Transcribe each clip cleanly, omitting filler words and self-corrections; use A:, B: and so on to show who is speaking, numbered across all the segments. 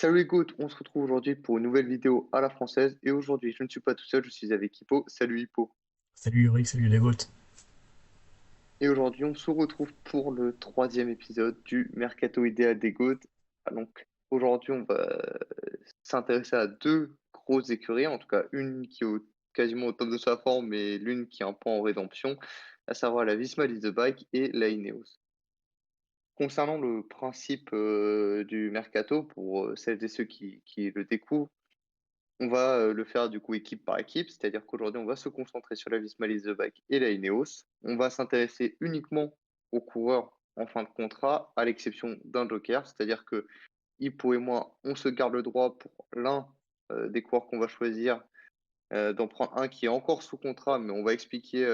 A: Salut Hugo, on se retrouve aujourd'hui pour une nouvelle vidéo à la française et aujourd'hui je ne suis pas tout seul, je suis avec Hippo. Salut Hippo.
B: Salut Yorick, salut les GOAT.
A: Et aujourd'hui on se retrouve pour le troisième épisode du Mercato idéal des GOAT. Donc aujourd'hui on va s'intéresser à deux grosses écuries, en tout cas une qui est quasiment au top de sa forme et l'une qui est un peu en rédemption, à savoir la Visma Lead the Bike et la Ineos. Concernant le principe du mercato, pour celles et ceux qui le découvrent, on va le faire du coup équipe par équipe, c'est-à-dire qu'aujourd'hui, on va se concentrer sur la Visma Leaseback et la Ineos. On va s'intéresser uniquement aux coureurs en fin de contrat, à l'exception d'un joker, c'est-à-dire que Hippo et moi, on se garde le droit pour l'un des coureurs qu'on va choisir, d'en prendre un qui est encore sous contrat, mais on va expliquer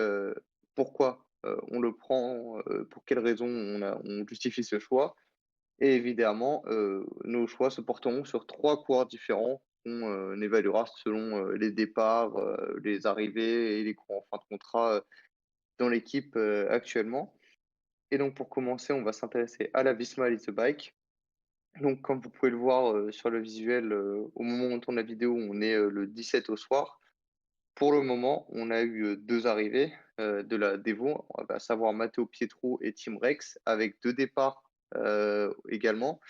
A: pourquoi on le prend, pour quelles raisons on justifie ce choix. Et évidemment, nos choix se porteront sur 3 coureurs différents qu'on évaluera selon, les départs, les arrivées et les coureurs en fin de contrat, dans l'équipe, actuellement. Et donc pour commencer, on va s'intéresser à la Visma Lead the Bike. Donc comme vous pouvez le voir, sur le visuel, au moment où on tourne la vidéo, on est, le 17 au soir. Pour le moment, on a eu, 2 arrivées, de la Devo, à savoir Matteo Pietro et Tim Rex avec 2 départs, également.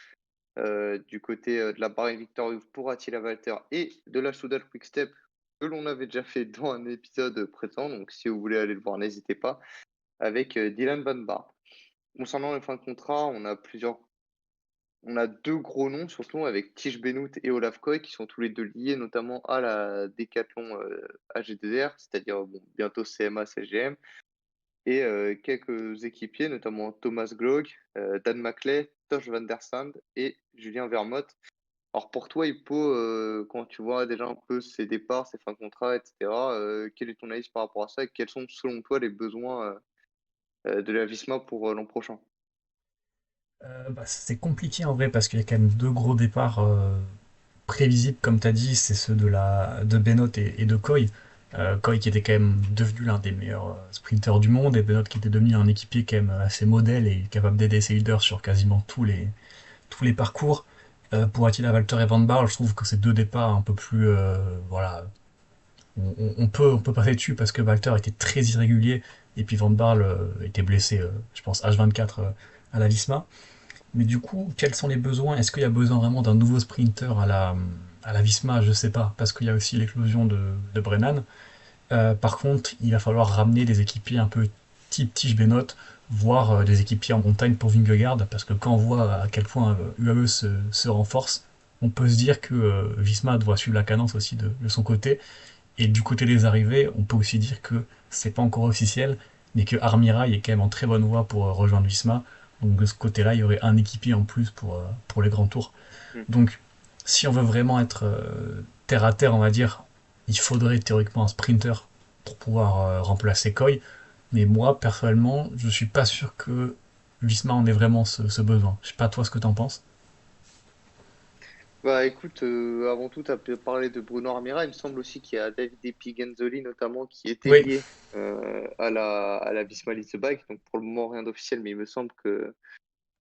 A: Du côté, de la Bahrain Victorious pour Attila Valter et de la Soudal Quick-Step que l'on avait déjà fait dans un épisode précédent, donc si vous voulez aller le voir, n'hésitez pas, avec, Dylan Van Baarle. Concernant les fins de contrat, on a 2 gros noms, surtout avec Tish Benoît et Olaf Koy qui sont tous les 2 liés notamment à la Decathlon, AG2R, c'est-à-dire, bon, bientôt CMA CGM et quelques équipiers, notamment Thomas Gloag, Dan Maclay, Tosh van der Sande et Julien Vermote. Alors pour toi, Hippo, quand tu vois déjà un peu ses départs, ses fins de contrat, et cetera, quel est ton avis par rapport à ça? Et quels sont selon toi les besoins, de la Visma pour, l'an prochain?
B: C'est compliqué en vrai parce qu'il y a quand même deux gros départs prévisibles, comme tu as dit, c'est ceux de Benoît et de Coy. Coy qui était quand même devenu l'un des meilleurs sprinteurs du monde et Benoît qui était devenu un équipier quand même assez modèle et capable d'aider ses leaders sur quasiment tous les parcours. Pour Attila Valter et Van Baarle, je trouve que c'est deux départs un peu plus, voilà, on peut passer dessus parce que Walter était très irrégulier et puis Van Baarle était blessé, je pense, H24 à la Visma. Mais du coup, quels sont les besoins? Est-ce qu'il y a besoin vraiment d'un nouveau sprinter à la Visma? Je sais pas, parce qu'il y a aussi l'éclosion de Brennan. Par contre, il va falloir ramener des équipiers un peu type Tige Benoît, voire des équipiers en montagne pour Vingegaard, parce que quand on voit à quel point UAE se renforce, on peut se dire que Visma doit suivre la cadence aussi de son côté, et du côté des arrivées, on peut aussi dire que c'est pas encore officiel, mais que Armirail est quand même en très bonne voie pour rejoindre Visma. Donc de ce côté-là, il y aurait un équipier en plus pour les grands tours.
A: Mmh.
B: Donc si on veut vraiment être terre à terre, on va dire, il faudrait théoriquement un sprinter pour pouvoir remplacer Coy. Mais moi, personnellement, je suis pas sûr que Visma en ait vraiment ce besoin. Je sais pas toi ce que t'en penses.
A: Bah, écoute, avant tout, tu as parlé de Bruno Armira. Il me semble aussi qu'il y a David Epigenzoli notamment qui était
B: Oui,
A: lié, à la Visma Leasebike. Donc pour le moment, rien d'officiel, mais il me semble que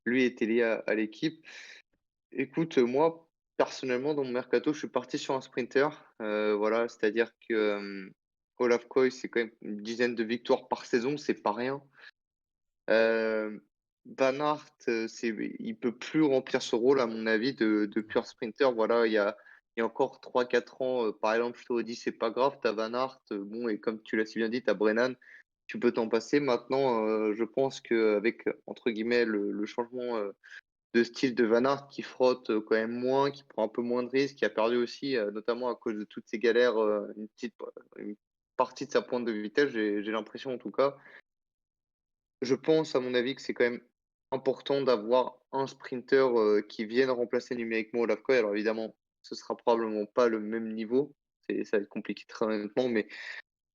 A: lui était lié à l'équipe. Écoute, moi, personnellement, dans mon mercato, je suis parti sur un sprinter. Voilà, c'est-à-dire que Olaf Koy, c'est quand même une dizaine de victoires par saison, c'est pas rien. Euh, Van Aert, il peut plus remplir ce rôle, à mon avis, de pur sprinter. Voilà, il y a encore 3 4 ans, par exemple, je t'aurais dit, c'est pas grave, t'as Van Aert, bon, et comme tu l'as si bien dit, t'as Brennan, tu peux t'en passer. Maintenant, je pense qu'avec, entre guillemets, le changement de style de Van Aert qui frotte quand même moins, qui prend un peu moins de risques, qui a perdu aussi, notamment à cause de toutes ces galères, une partie de sa pointe de vitesse, j'ai l'impression en tout cas. Je pense, à mon avis, que c'est quand même important d'avoir un sprinter qui vienne remplacer numériquement Olaf Koy. Alors évidemment, ce sera probablement pas le même niveau, ça va être compliqué très honnêtement,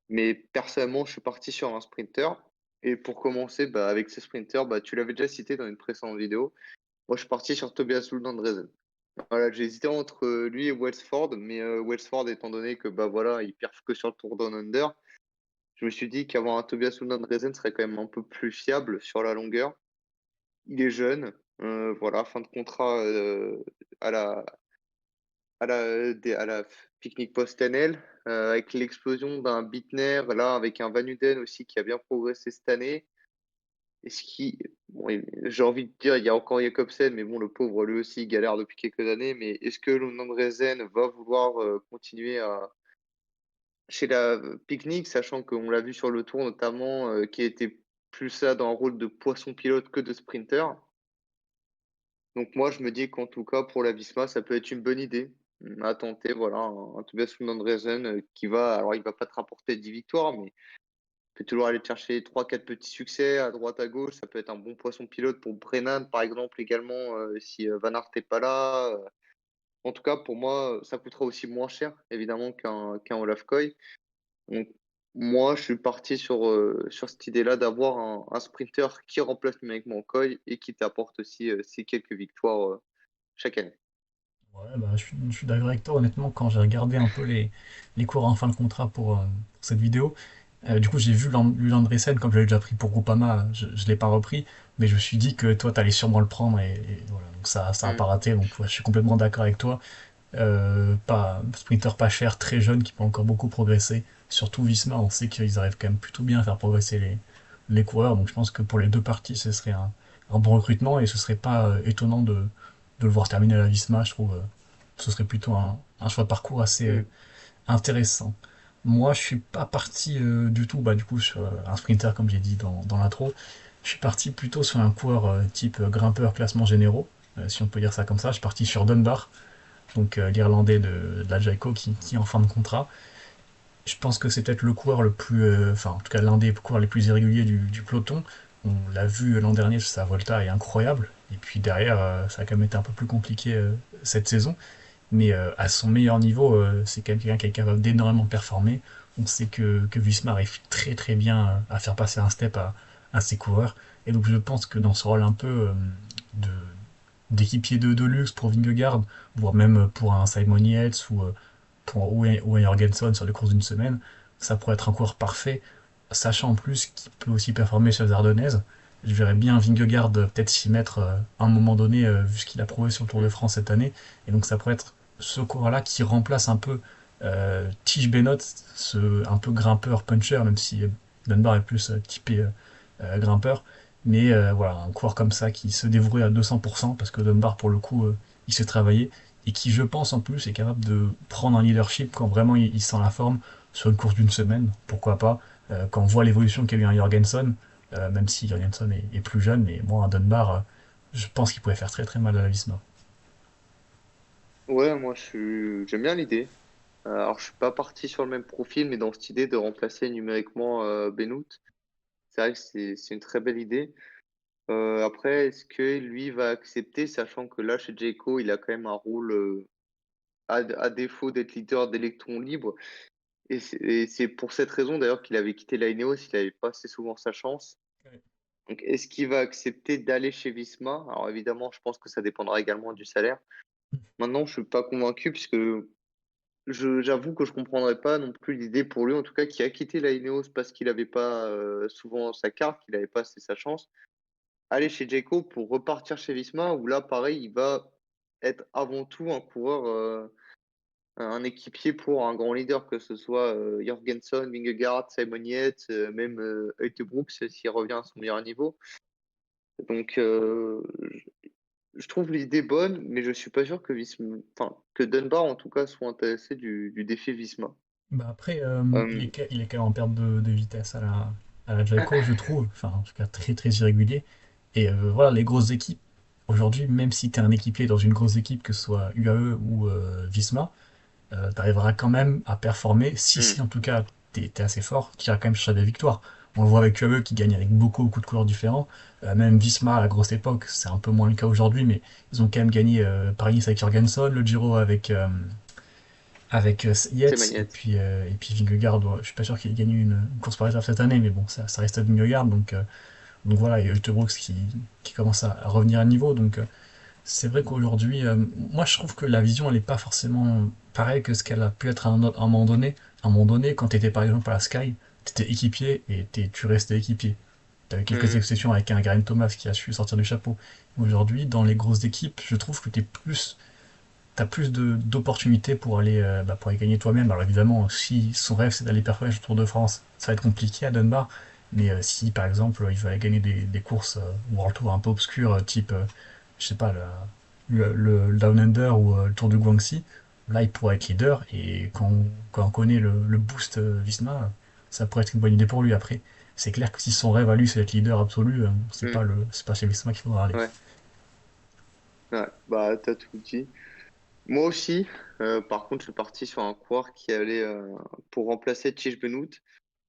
A: mais personnellement, je suis parti sur un sprinter. Et pour commencer, bah, avec ce sprinter, bah, tu l'avais déjà cité dans une précédente vidéo. Moi, je suis parti sur Tobias Lundgren. Voilà, j'ai hésité entre lui et Welsford, mais Welsford, étant donné que bah voilà, il perf que sur le Tour Down Under, je me suis dit qu'avoir un Tobias Lundgren serait quand même un peu plus fiable sur la longueur. Il est jeune, voilà, fin de contrat à la à la Picnic Post-NL, avec l'explosion d'un Bittner, là, avec un Van Uden aussi qui a bien progressé cette année. Est-ce qui, bon, j'ai envie de dire, il y a encore Jakobsen, mais bon, le pauvre, lui aussi, il galère depuis quelques années. Mais est-ce que Lundgren va vouloir continuer chez la Picnic, sachant qu'on l'a vu sur le tour notamment, qui était plus là dans un rôle de poisson pilote que de sprinter. Donc moi, je me dis qu'en tout cas, pour la Visma, ça peut être une bonne idée à tenter. Voilà, un Tobias Lundgren qui va, alors il va pas te rapporter 10 victoires, mais peut toujours aller te chercher trois quatre petits succès à droite, à gauche. Ça peut être un bon poisson pilote pour Brennan, par exemple, également, si Van Aert n'est pas là. En tout cas, pour moi, ça coûtera aussi moins cher, évidemment, qu'un Olaf Koy. Donc, moi, je suis parti sur cette idée-là d'avoir un sprinter qui remplace numériquement Koy et qui t'apporte aussi ces quelques victoires chaque année.
B: Ouais, bah, je suis d'accord avec toi, honnêtement, quand j'ai regardé un peu les coureurs en fin de contrat pour cette vidéo, du coup j'ai vu Julian Andriessen, comme je l'avais déjà pris pour Groupama, je ne l'ai pas repris, mais je me suis dit que toi, tu allais sûrement le prendre, et voilà, donc ça a
A: Hmm.
B: pas raté, donc ouais, je suis complètement d'accord avec toi. Pas, sprinter pas cher, très jeune, qui peut encore beaucoup progresser. Surtout Visma, on sait qu'ils arrivent quand même plutôt bien à faire progresser les coureurs. Donc je pense que pour les deux parties, ce serait un bon recrutement et ce serait pas étonnant de le voir terminer à la Visma. Je trouve ce serait plutôt un choix de parcours assez
A: Hmm.
B: intéressant. Moi, je suis pas parti du tout, bah, du coup, sur un sprinter, comme j'ai dit dans l'intro. Je suis parti plutôt sur un coureur type grimpeur classement généraux, si on peut dire ça comme ça. Je suis parti sur Dunbar, donc l'Irlandais de la Jayco qui est en fin de contrat. Je pense que c'est peut-être le coureur le plus, enfin en tout cas l'un des coureurs les plus irréguliers du peloton. On l'a vu l'an dernier, sa Volta est incroyable. Et puis derrière, ça a quand même été un peu plus compliqué cette saison. Mais à son meilleur niveau, c'est quand même quelqu'un qui est capable d'énormément performer. On sait que Visma arrive très très bien à faire passer un step à ses coureurs. Et donc je pense que dans ce rôle un peu de, d'équipier de luxe pour Vingegaard, voire même pour un Simon Yates ou un Jorgensen sur les courses d'une semaine, ça pourrait être un coureur parfait, sachant en plus qu'il peut aussi performer sur les Ardennaises. Je verrais bien Vingegaard peut-être s'y mettre à un moment donné, vu ce qu'il a prouvé sur le Tour de
A: Hmm.
B: France cette année. Et donc ça pourrait être ce coureur-là qui remplace un peu Tige Benoît, un peu grimpeur, puncher, même si Dunbar est plus typé grimpeur. Mais voilà, un coureur comme ça qui se dévouerait à 200%, parce que Dunbar, pour le coup, il s'est travaillé, et qui, je pense, en plus, est capable de prendre un leadership quand vraiment il sent la forme sur une course d'une semaine, pourquoi pas. Quand on voit l'évolution qu'a eu un Jorgensen, même si Jorgensen est plus jeune, mais moi, un Dunbar, je pense qu'il pourrait faire très très mal à la Visma.
A: Ouais, moi, j'aime bien l'idée. Alors, je suis pas parti sur le même profil, mais dans cette idée de remplacer numériquement Benoît, c'est vrai que c'est une très belle idée. Après, est-ce que lui va accepter, sachant que là, chez Jayco, il a quand même un rôle, à défaut d'être leader d'électrons libres. Et c'est pour cette raison, d'ailleurs, qu'il avait quitté la Ineos, il n'avait pas assez souvent sa chance. Donc, est-ce qu'il va accepter d'aller chez Visma? Alors, évidemment, je pense que ça dépendra également du salaire. Maintenant, je suis pas convaincu, puisque j'avoue que je comprendrais pas non plus l'idée pour lui, en tout cas, qui a quitté la Ineos parce qu'il n'avait pas souvent sa carte, qu'il n'avait pas assez sa chance. Aller chez Jayco pour repartir chez Visma, où là, pareil, il va être avant tout un coureur, un équipier pour un grand leader, que ce soit Jorgensen, Vingegaard, Simon Yates, même Brooks s'il revient à son meilleur niveau. Donc, je trouve l'idée bonne, mais je suis pas sûr que enfin, que Dunbar en tout cas soit intéressé du défi Visma.
B: Bah après,
A: Euh,
B: il est quand même en perte de vitesse à la Jayco, je trouve. Enfin, en tout cas, très très irrégulier. Et voilà, les grosses équipes, aujourd'hui, même si tu es un équipier dans une grosse équipe, que ce soit UAE ou Visma, tu arriveras quand même à performer. Si
A: hmm,
B: en tout cas, tu es assez fort, tu iras quand même chercher des victoires. On le voit avec UAE qui gagne avec beaucoup de coureurs différents. Même Visma à la grosse époque, c'est un peu moins le cas aujourd'hui, mais ils ont quand même gagné Paris-Nice avec Jorgensen, le Giro avec
A: c'est
B: Yates
A: Magnette.
B: et puis Vingegaard. Ouais, je suis pas sûr qu'il ait gagné une course par étapes cette année, mais bon, ça reste à Vingegaard. Donc voilà, et Brooks qui commence à revenir à niveau. Donc c'est vrai qu'aujourd'hui, moi je trouve que la vision elle est pas forcément pareille que ce qu'elle a pu être à un moment donné. À un moment donné, quand tu étais par exemple à la Sky, tu étais équipier et tu restais équipier. Tu avais quelques
A: Hmm,
B: exceptions avec un Geraint Thomas qui a su sortir du chapeau. Aujourd'hui, dans les grosses équipes, je trouve que tu es plus t'as plus d'opportunités pour aller gagner toi-même. Alors évidemment, si son rêve c'est d'aller performer sur le Tour de France, ça va être compliqué à Dunbar. Mais si par exemple il veut aller gagner des courses World Tour un peu obscures, type, je sais pas, le Down Under ou le Tour de Guangxi, là il pourrait être leader. Et quand on connaît le boost Visma, ça pourrait être une bonne idée pour lui. Après, c'est clair que si son rêve à lui c'est d'être leader absolu,
A: Hmm.
B: c'est pas chez Visma qu'il faudra aller.
A: Ouais, ouais, bah t'as tout dit. Moi aussi, par contre, je suis parti sur un coureur qui allait pour remplacer Tige Benoît.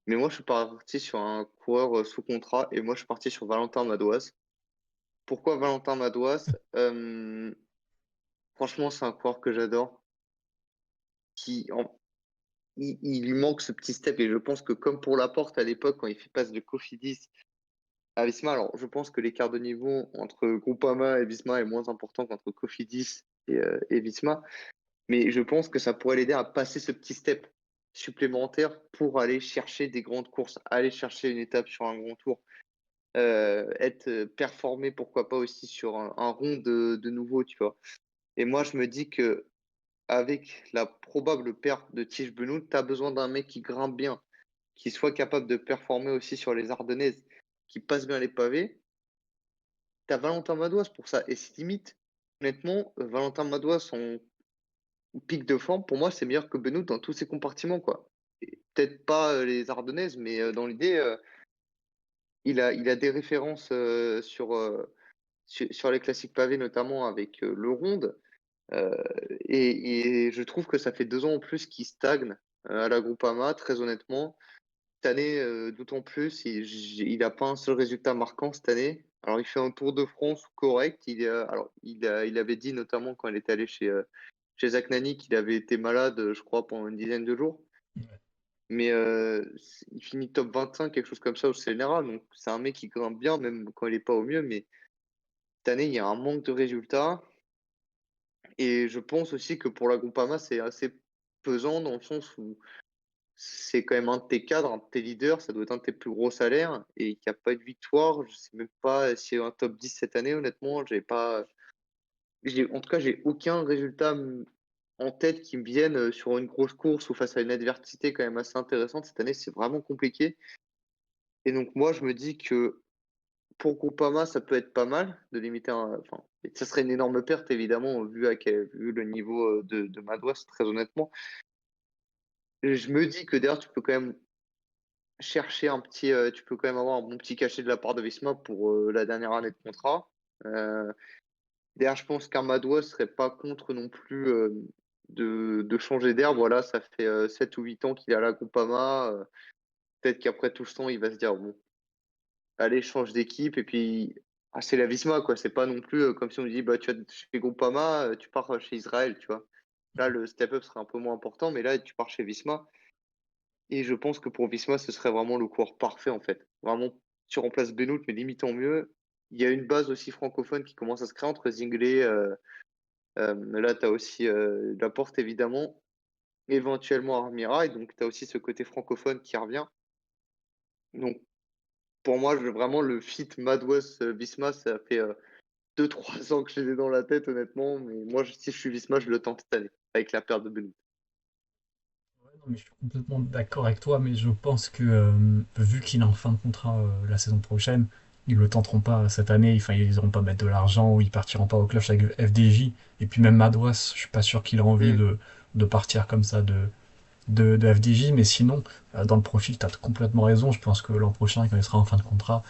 A: Mais moi, je suis parti sur un coureur sous contrat et moi, je suis parti sur Valentin Madouas. Pourquoi Valentin Madouas? Franchement, c'est un coureur que j'adore. Il lui manque ce petit step et je pense que comme pour Laporte à l'époque, quand il fait passe de Cofidis à Visma, alors je pense que l'écart de niveau entre Groupama et Visma est moins important qu'entre Cofidis et Visma. Mais je pense que ça pourrait l'aider à passer ce petit step supplémentaire pour aller chercher des grandes courses, aller chercher une étape sur un grand tour, être performé, pourquoi pas aussi sur un rond de nouveau, tu vois. Et moi, je me dis que avec la probable perte de Tige Benoît, tu as besoin d'un mec qui grimpe bien, qui soit capable de performer aussi sur les Ardennaises, qui passe bien les pavés. Tu as Valentin Madouas pour ça. Et c'est limite, honnêtement, Valentin Madouas, son pic de forme, pour moi, c'est meilleur que Benoît dans tous ses compartiments, quoi. Et peut-être pas les Ardennaises, mais dans l'idée, il a des références sur les classiques pavés, notamment avec le Ronde. Euh, et je trouve que ça fait 2 ans en plus qu'il stagne à la Groupama, très honnêtement. Cette année, d'autant plus, il n'a pas un seul résultat marquant cette année. Alors, il fait un Tour de France correct. Il avait dit notamment quand il était allé chez Zach Nani qu'il avait été malade, je crois, pendant une dizaine de jours. Mais il finit top 25, quelque chose comme ça au général. Donc, c'est un mec qui grimpe bien, même quand il n'est pas au mieux. Mais cette année, il y a un manque de résultats. Et je pense aussi que pour la Groupama, c'est assez pesant dans le sens où c'est quand même un de tes cadres, un de tes leaders, ça doit être un de tes plus gros salaires et qu'il n'y a pas eu de victoire. Je sais même pas s'il y a eu un top 10 cette année, honnêtement. J'ai pas, en tout cas, j'ai aucun résultat en tête qui me vienne sur une grosse course ou face à une adversité quand même assez intéressante. Cette année, c'est vraiment compliqué. Et donc, moi, je me dis que pour Groupama, ça peut être pas mal de limiter enfin, et ça serait une énorme perte, évidemment, vu le niveau de Madouas, très honnêtement. Et je me dis que derrière, tu peux quand même tu peux quand même avoir un bon petit cachet de la part de Visma pour la dernière année de contrat. Euh, Derrière, je pense qu'Armadoua serait pas contre non plus de changer d'air. Voilà, ça fait 7 ou 8 ans qu'il est à la Groupama. Peut-être qu'après tout ce temps, il va se dire, bon, allez, change d'équipe. Et puis, c'est la Visma, quoi. C'est pas non plus comme si on dit, bah, tu vas chez Groupama, tu pars chez Israël, tu vois. Là, le step-up serait un peu moins important, mais là, tu pars chez Visma. Et je pense que pour Visma, ce serait vraiment le coureur parfait, en fait. Vraiment, tu remplaces Benoît, mais limite en mieux. Il y a une base aussi francophone qui commence à se créer entre Zinglé. Là, tu as aussi Laporte, évidemment, éventuellement Armira. Et donc, tu as aussi ce côté francophone qui revient. Donc, pour moi, vraiment, le fit Madouas-Visma, ça fait 2-3 ans que je l'ai dans la tête, honnêtement. Mais moi, si je suis Visma, je le tente cette année, avec la perte de Benoît.
B: Ouais, non, mais je suis complètement d'accord avec toi, mais je pense que vu qu'il est en fin de contrat la saison prochaine, ils le tenteront pas cette année. Enfin, ils n'iront pas mettre de l'argent ou ils partiront pas au clutch avec FDJ. Et puis même Madouas, je suis pas sûr qu'il a envie
A: Hmm.
B: de partir comme ça de FDJ. Mais sinon, dans le profil, tu as complètement raison. Je pense que l'an prochain, quand il sera en fin de contrat,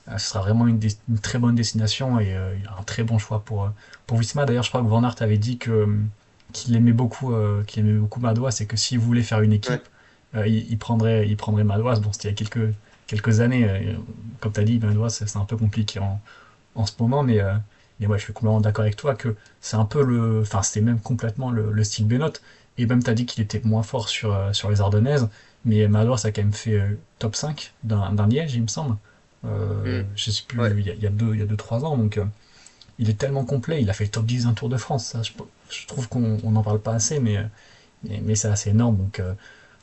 B: ce sera vraiment une très bonne destination et il a un très bon choix pour Visma. D'ailleurs, je crois que Van Aert avait dit qu'il aimait beaucoup Madouas et que s'il voulait faire une
A: Ouais.
B: équipe, il prendrait Madouas. Bon, c'était il y a quelques années. Comme tu as dit, Madouas, c'est un peu compliqué en ce moment, mais ouais, je suis complètement d'accord avec toi que c'est un peu enfin, c'était même complètement le style Benoît. Et même, tu as dit qu'il était moins fort sur les Ardennaises, mais Madouas a quand même fait top 5 d'un Liège, il me semble.
A: Hmm.
B: Je sais
A: Ouais.
B: plus, il y a 2-3 ans, donc il est tellement complet, il a fait le top 10 d'un Tour de France. Ça, je trouve qu'on n'en parle pas assez, mais c'est assez énorme.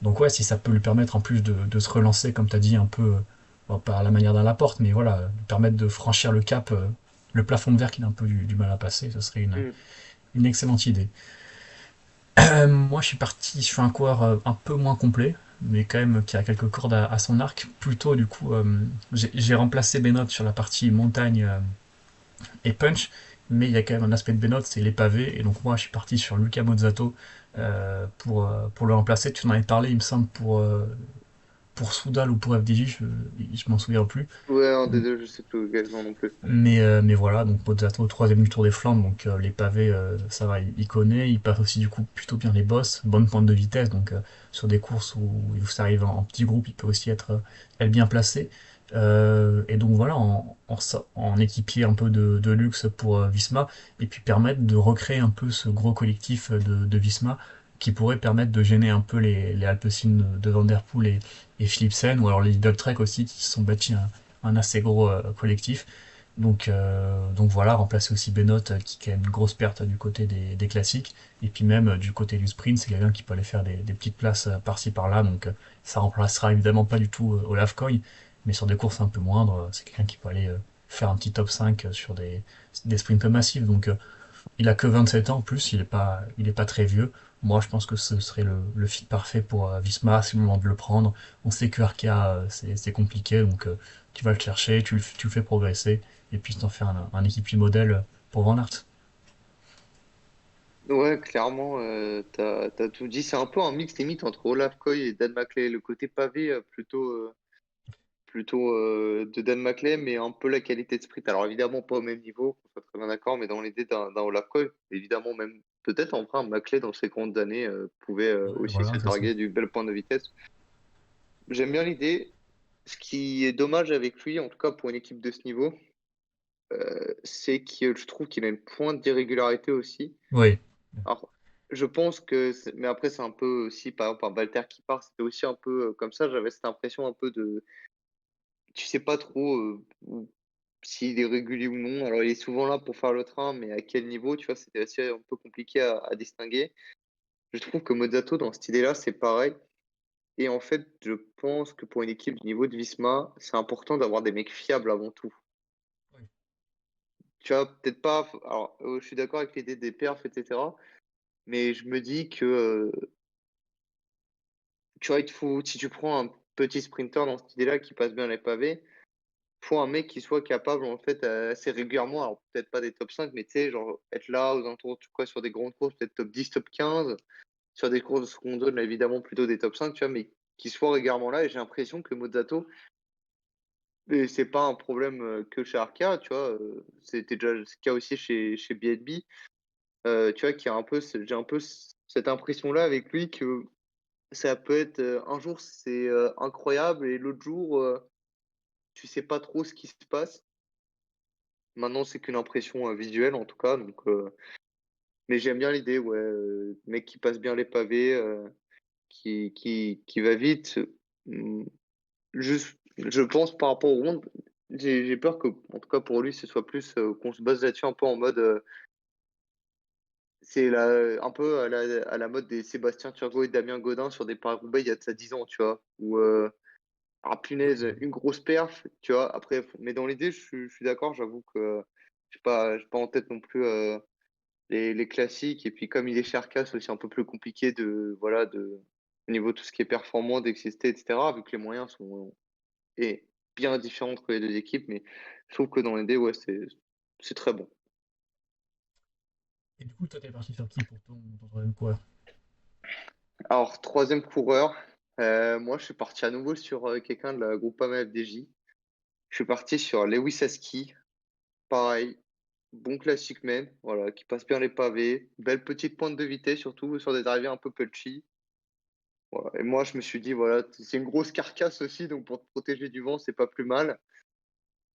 B: Donc ouais, si ça peut lui permettre en plus de se relancer, comme tu as dit, un peu, bon, pas à la manière d'un Laporte, mais voilà, lui permettre de franchir le cap, le plafond de verre qu'il a un peu du mal à passer, ce serait
A: Hmm.
B: une excellente idée. Moi, je suis parti sur un coureur un peu moins complet, mais quand même qui a quelques cordes à son arc. Plutôt, du coup, j'ai remplacé Benoît sur la partie montagne et punch, mais il y a quand même un aspect de Benoît, c'est les pavés. Et donc, moi, je suis parti sur Luca Mozzato pour le remplacer. Tu en avais parlé, il me semble, pour Soudal ou pour FDJ, je m'en souviens plus.
A: Ouais, un des deux, je sais plus lequel, non plus.
B: Mais voilà, donc Mozzato, troisième du Tour des Flandres, donc les pavés, ça va, il connaît, il passe aussi du coup plutôt bien les bosses, bonne pointe de vitesse, donc sur des courses où ça arrive en petit groupe, il peut aussi être bien placé. Et donc voilà, en équipier un peu de luxe pour Visma, et puis permettre de recréer un peu ce gros collectif de Visma, qui pourrait permettre de gêner un peu les Alpecin de Van Der Poel et Philipsen, ou alors les Lidl Trek aussi, qui se sont bâtis un assez gros collectif. Donc voilà, remplacer aussi Benoît, qui est quand même une grosse perte du côté des classiques. Et puis même du côté du sprint, c'est quelqu'un qui peut aller faire des petites places par-ci par-là. Donc ça remplacera évidemment pas du tout Olaf Koy, mais sur des courses un peu moindres, c'est quelqu'un qui peut aller faire un petit top 5 sur des sprints massifs. Donc il a que 27 ans en plus, il est pas très vieux. Moi, je pense que ce serait le fit parfait pour Visma, c'est le moment de le prendre. On sait que Arkea, c'est compliqué, donc tu vas le chercher, tu le fais progresser, et puis t'en fais un équipier modèle pour Van Aert.
A: Ouais, clairement, t'as tout dit. C'est un peu un mix limite entre Olaf Koy et Dan Maclay. Le côté pavé, plutôt de Dan Maclay, mais un peu la qualité de sprint. Alors évidemment, pas au même niveau, qu'on soit très bien d'accord, mais dans l'idée d'un Olaf Koy, évidemment, même peut-être en vrai, un Maclay dans ses grandes années pouvait
B: Ouais,
A: aussi
B: voilà,
A: se
B: c'est ça.
A: targuer du bel point de vitesse. J'aime bien l'idée. Ce qui est dommage avec lui, en tout cas pour une équipe de ce niveau, c'est que je trouve qu'il a une pointe d'irrégularité aussi.
B: Oui,
A: Alors, je pense que, mais après, c'est un peu aussi, par exemple, un Walter qui part, c'était aussi un peu comme ça. J'avais cette impression un peu de, tu sais pas trop s'il est régulier ou non. Alors, il est souvent là pour faire le train, mais à quel niveau, tu vois, c'était assez un peu compliqué à distinguer. Je trouve que Mozzato, dans cette idée-là, c'est pareil. Et en fait, je pense que pour une équipe du niveau de Visma, c'est important d'avoir des mecs fiables avant tout.
B: oui,
A: Tu vois, peut-être pas. Alors, je suis d'accord avec l'idée des perfs, etc. Mais je me dis que, tu vois, il te faut, si tu prends un petit sprinter dans cette idée-là qui passe bien les pavés, faut un mec qui soit capable, en fait, assez régulièrement, alors peut-être pas des top 5, mais tu sais, genre être là aux alentours, tu vois, sur des grandes courses, peut-être top 10, top 15, sur des courses de seconde zone, là, évidemment, plutôt des top 5, tu vois, mais qui soit régulièrement là. Et j'ai l'impression que Mozzato, et c'est pas un problème que chez Arca, tu vois, c'était déjà le cas aussi chez BNB, tu vois, qui a un peu, j'ai un peu cette impression-là avec lui que ça peut être un jour c'est incroyable et l'autre jour tu sais pas trop ce qui se passe. Maintenant c'est qu'une impression visuelle en tout cas, donc mais j'aime bien l'idée, ouais, mec qui passe bien les pavés, qui va vite. Hum, je pense par rapport au monde, j'ai peur que en tout cas pour lui ce soit plus qu'on se base là-dessus un peu en mode c'est un peu à la mode des Sébastien Turgot et Damien Godin sur des Paris-Roubaix il y a de ça 10 ans, tu vois, où ah punaise, une grosse perf, tu vois. Après, mais dans l'idée, je suis d'accord, j'avoue que j'ai pas en tête non plus les classiques. Et puis comme il est chez Arca, c'est aussi un peu plus compliqué voilà, au niveau de tout ce qui est performant, d'exister, etc. Vu que les moyens sont et bien différents entre les deux équipes. Mais je trouve que dans l'idée, ouais, c'est très bon.
B: et du coup, toi, t'es parti sur qui pour ton troisième coureur?
A: Alors, troisième coureur, moi, je suis parti à nouveau sur quelqu'un de la Groupama FDJ. Je suis parti sur Lewis Aski. Pareil, bon classique man, voilà, qui passe bien les pavés, belle petite pointe de vitesse, surtout sur des arrivées un peu punchy. Voilà. Et moi, je me suis dit, voilà, c'est une grosse carcasse aussi, donc pour te protéger du vent, c'est pas plus mal.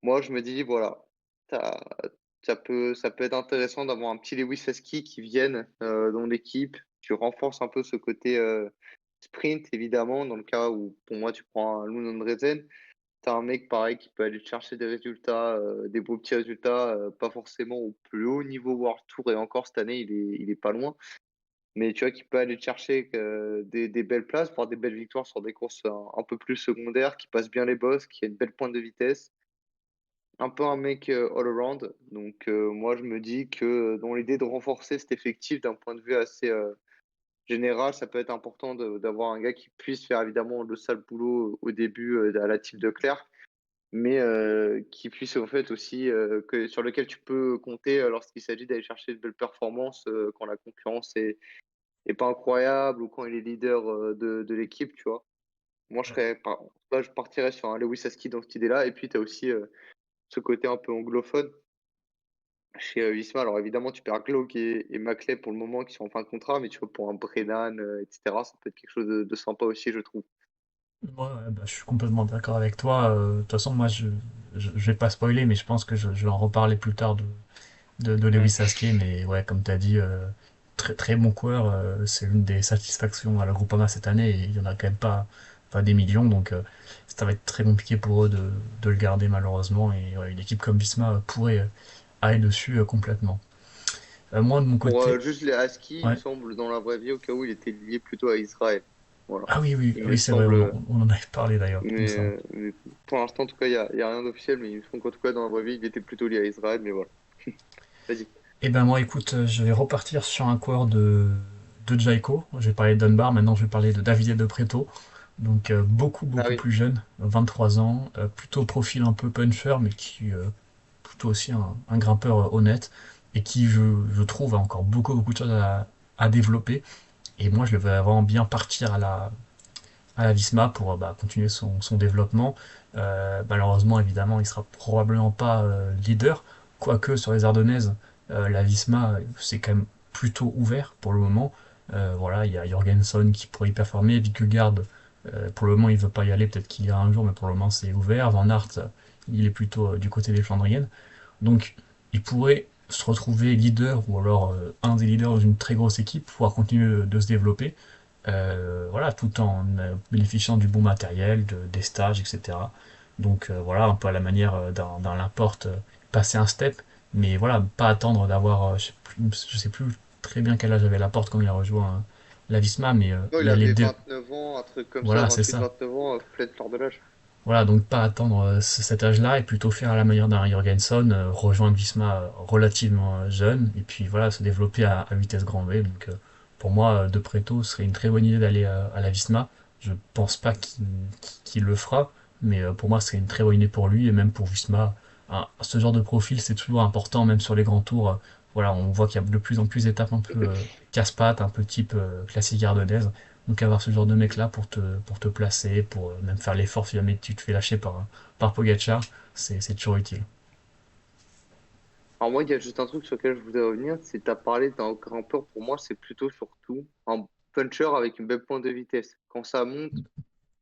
A: Moi, je me dis, voilà, t'as- ça peut être intéressant d'avoir un petit Lewis Husky qui vienne dans l'équipe. Tu renforces un peu ce côté sprint, évidemment, dans le cas où, pour moi, tu prends un Lund Andresen. T'as un mec pareil qui peut aller te chercher des résultats, des beaux petits résultats, pas forcément au plus haut niveau World Tour, et encore cette année, il est pas loin. Mais tu vois, qui peut aller te chercher des belles places, voire des belles victoires sur des courses un peu plus secondaires, qui passe bien les bosses, qui a une belle pointe de vitesse. Un peu un mec all-around. Donc moi, je me dis que dans l'idée de renforcer cet effectif d'un point de vue assez général, ça peut être important d'avoir un gars qui puisse faire évidemment le sale boulot au début, à la type de Leclerc, mais qui puisse en fait aussi, sur lequel tu peux compter, lorsqu'il s'agit d'aller chercher de belles performances, quand la concurrence est pas incroyable ou quand il est leader, de l'équipe, tu vois? Moi, je partirais sur un Lewis Husky dans cette idée-là et puis tu as aussi, ce côté un peu anglophone chez, Visma. Alors évidemment, tu perds Glock et Maclay pour le moment qui sont en fin de contrat, mais tu vois, pour un Brennan, et cetera, ça peut être quelque chose de sympa aussi, je trouve.
B: Ouais, ouais, bah, je suis complètement d'accord avec toi. De toute façon, moi, je vais pas spoiler, mais je pense que je vais en reparler plus tard de
A: Mmh.
B: Lewis Haskell. Mais ouais, comme tu as dit, très, très bon coureur. C'est l'une des satisfactions à la Groupama cette année. Et il y en a quand même pas des millions. Donc, ça va être très compliqué pour eux de le garder, malheureusement. Et ouais, une équipe comme Visma pourrait aller dessus complètement. Moi, de mon
A: Pour,
B: côté,
A: juste les Husky, il me
B: ouais.
A: semble, dans la vraie vie, au cas où, il était lié plutôt à Israël. Voilà.
B: Ah oui, oui,
A: Il me
B: oui, c'est vrai,
A: semble,
B: on en avait parlé d'ailleurs de ça.
A: mais pour l'instant, en tout cas, il y a rien d'officiel, mais il me semble qu'en tout cas, dans la vraie vie, il était plutôt lié à Israël, mais voilà. Vas-y.
B: Eh ben moi, écoute, je vais repartir sur un coureur de Jaiko. J'ai parlé de Dunbar, maintenant je vais parler de Davide de Preto. Donc beaucoup,
A: Ah
B: beaucoup
A: oui.
B: plus jeune, 23 ans, plutôt profil un peu puncher, mais qui plutôt aussi un grimpeur honnête, et qui, je trouve, a encore beaucoup, beaucoup de choses à développer. Et moi, je le veux vraiment bien partir à la Visma pour bah, continuer son développement. Malheureusement, évidemment, il sera probablement pas leader, quoique sur les Ardennaises, la Visma, c'est quand même plutôt ouvert pour le moment. Voilà, il y a Jorgensen qui pourrait y performer, Vingegaard, pour le moment, il veut pas y aller, peut-être qu'il ira un jour, mais pour le moment, c'est ouvert. Van Aert, il est plutôt du côté des Flandriennes. Donc, il pourrait se retrouver leader ou alors un des leaders dans une très grosse équipe, pouvoir continuer de se développer. Voilà, tout en bénéficiant du bon matériel, des stages, etc. Donc voilà, un peu à la manière d'un Laporte, passer un step, mais voilà, pas attendre d'avoir, je sais plus très bien quel âge avait Laporte quand il a rejoint la Visma, mais
A: Non, il
B: y aller
A: avait
B: dès,
A: 29 ans, un truc comme ça,
B: voilà, c'est ça.
A: 28-29 ans, pleine fleur de l'âge.
B: Voilà, donc pas attendre cet âge-là et plutôt faire à la manière d'un Jorgensen, rejoindre Visma relativement jeune et puis voilà, se développer à vitesse grand V. Donc pour moi, De Preto serait une très bonne idée d'aller à la Visma. Je pense pas qu'il le fera, mais pour moi, ce serait une très bonne idée pour lui et même pour Visma. Ce genre de profil, c'est toujours important, même sur les grands tours. Voilà, on voit qu'il y a de plus en plus d'étapes un peu casse-pattes, un peu type classique ardennaise. Donc avoir ce genre de mec là pour te placer, pour même faire l'effort si jamais tu te fais lâcher par Pogacar, c'est toujours utile.
A: Alors moi, il y a juste un truc sur lequel je voudrais revenir, c'est tu as parlé d'un grimpeur, pour moi, c'est plutôt surtout un puncher avec une belle pointe de vitesse. Quand ça monte,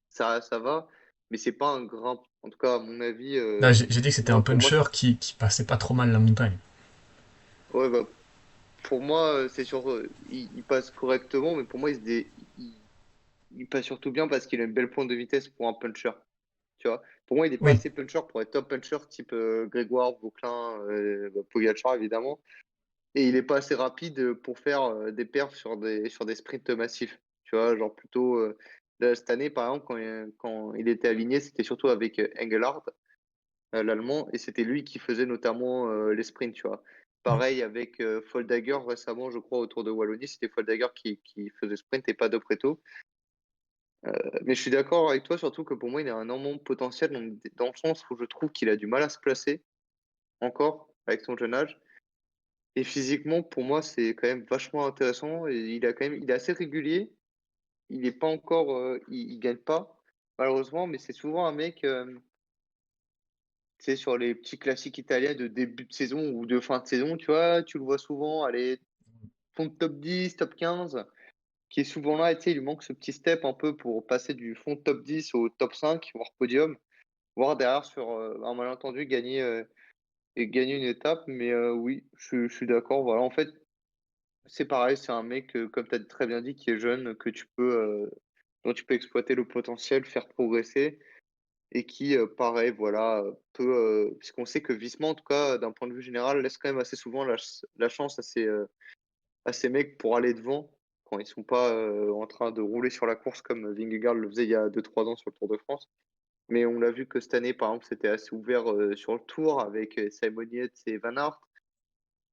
A: ça va, mais c'est pas un grimpe. En tout cas, à mon avis,
B: Là, j'ai dit que c'était un
A: moi, pour moi,
B: puncher qui passait pas trop mal la montagne.
A: ouais, bah, pour moi, c'est sûr, il passe correctement, mais pour moi, il passe surtout bien parce qu'il a une belle pointe de vitesse pour un puncher. Tu vois? Pour moi, il n'est pas
B: Oui,
A: assez puncher pour être top puncher type Grégoire, Vauquelin, bah, Pogacar évidemment. Et il n'est pas assez rapide pour faire des perfs sur des sprints massifs. Tu vois? Genre plutôt là, cette année, par exemple, quand il était aligné, c'était surtout avec Engelhard, l'Allemand, et c'était lui qui faisait notamment les sprints. Tu vois?
B: oui.
A: Pareil avec Foldager récemment, je crois, autour de Wallonie, c'était Foldager qui faisait sprint et pas De Preto. Mais je suis d'accord avec toi, surtout que pour moi, il a un énorme potentiel dans le sens où je trouve qu'il a du mal à se placer encore avec son jeune âge. Et physiquement, pour moi, c'est quand même vachement intéressant et il est assez régulier. Il est pas encore, il gagne pas malheureusement, mais c'est souvent un mec, tu sais, sur les petits classiques italiens de début de saison ou de fin de saison, tu vois? Tu le vois souvent aller fond de top 10, top 15, qui est souvent là et tu sais, il lui manque ce petit step un peu pour passer du fond de top 10 au top 5, voire podium. Voire derrière sur, un malentendu gagner une étape, mais oui, je suis d'accord. Voilà, en fait, c'est pareil, c'est un mec, comme tu as très bien dit, qui est jeune, que tu peux, dont tu peux exploiter le potentiel, faire progresser et qui, pareil, voilà, puisqu'on sait que Visma, en tout cas, d'un point de vue général, laisse quand même assez souvent la chance à ces mecs pour aller devant, quand ils sont pas, en train de rouler sur la course comme Vingegaard le faisait il y a 2 3 ans sur le Tour de France. Mais on l'a vu que cette année, par exemple, c'était assez ouvert, sur le Tour avec, Simon Yates et Van Aert.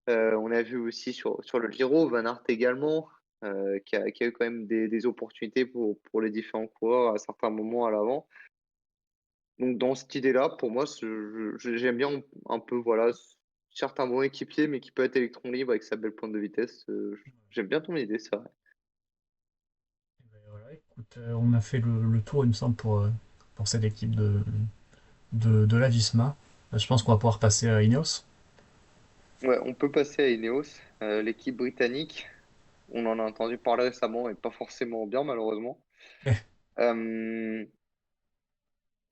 A: On a vu aussi sur le Giro, Van Aert également. qui a eu quand même des opportunités pour les différents coureurs à certains moments à l'avant. Donc dans cette idée-là, pour moi, j'aime bien un peu, voilà, certains bons équipiers, mais qui peut être électron libre avec sa belle pointe de vitesse. J'aime bien ton idée, ça.
B: Et ben voilà, écoute, on a fait le tour, il me semble, pour cette équipe de la Visma. Je pense qu'on va pouvoir passer à Ineos.
A: Ouais, on peut passer à Ineos, l'équipe britannique. On en a entendu parler récemment et pas forcément bien, malheureusement. Euh,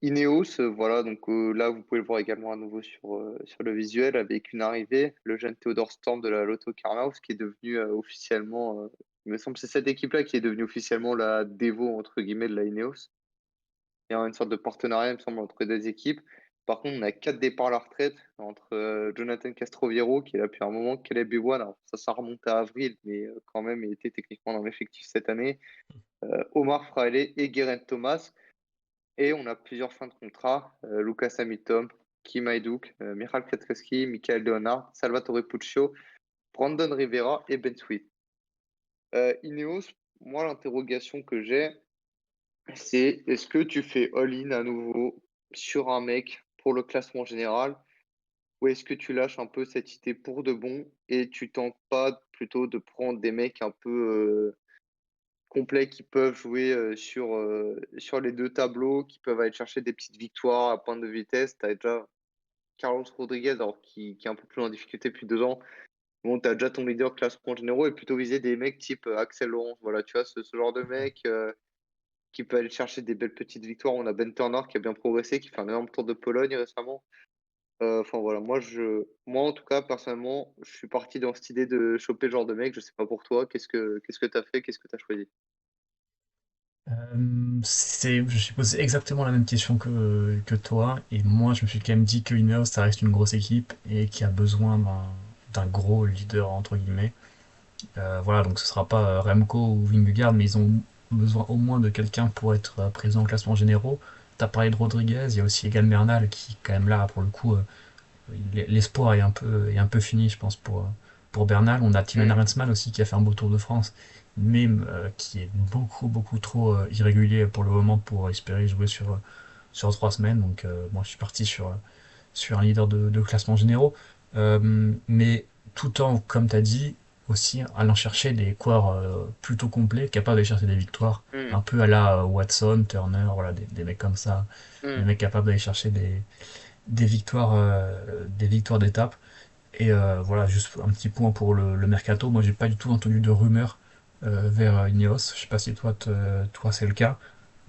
A: Ineos, voilà, donc là, vous pouvez le voir également à nouveau sur le visuel avec une arrivée, le jeune Theodore Storm de la Lotto Carnaus qui est devenu officiellement, il me semble que c'est cette équipe-là qui est devenue officiellement la Devo, entre guillemets, de la Ineos. Il y a une sorte de partenariat, il me semble, entre les deux équipes. Par contre, on a 4 départs à la retraite entre Jonathan Castroviero, qui est là depuis un moment, Caleb Ewan, alors ça remonte à avril, mais quand même, il était techniquement dans l'effectif cette année, Omar Fraile et Geraint Thomas. Et on a plusieurs fins de contrat, Lucas Hamilton, Kim Hajduk, Michal Kwiatkowski, Michael Leonard, Salvatore Puccio, Brandon Rivera et Ben Sweet. Ineos, moi, l'interrogation que j'ai, c'est est-ce que tu fais all-in à nouveau sur un mec pour le classement général ou est-ce que tu lâches un peu cette idée pour de bon et tu tentes pas plutôt de prendre des mecs un peu complets qui peuvent jouer sur les deux tableaux, qui peuvent aller chercher des petites victoires à pointe de vitesse. Tu as déjà Carlos Rodriguez, alors qui est un peu plus en difficulté depuis 2 ans. Bon, tu as déjà ton leader classement généraux et plutôt viser des mecs type Axel Laurence. Voilà, tu vois, ce genre de mec qui peut aller chercher des belles petites victoires. On a Ben Turner qui a bien progressé, qui fait un énorme tour de Pologne récemment. Enfin voilà, moi en tout cas, personnellement, je suis parti dans cette idée de choper ce genre de mec. Je sais pas pour toi, qu'est-ce que tu as fait, qu'est-ce que tu as choisi?
B: Je me suis posé exactement la même question que toi, et moi je me suis quand même dit que Ineos ça reste une grosse équipe et qui a besoin d'un gros leader entre guillemets. Voilà, donc ce sera pas Remco ou Vingegaard, mais ils ont besoin au moins de quelqu'un pour être présent au classement généraux. T'as parlé de Rodriguez, il y a aussi Egan Bernal qui quand même là pour le coup l'espoir est un peu fini, je pense, pour Bernal. On a Thymen
A: Hmm.
B: Arensman aussi qui a fait un beau Tour de France, mais qui est beaucoup, beaucoup trop irrégulier pour le moment pour espérer jouer sur 3 semaines. Donc, moi, je suis parti sur un leader de classement généraux. Mais tout en, comme tu as dit, aussi allant chercher des coureurs plutôt complets, capables d'aller chercher des victoires,
A: Hmm.
B: un peu à la Watson, Turner, voilà, des mecs comme ça, des
A: Hmm.
B: mecs capables d'aller chercher des victoires d'étape. Et voilà, juste un petit point pour le mercato. Moi, j'ai pas du tout entendu de rumeurs vers Ineos. Je sais pas si toi c'est le cas,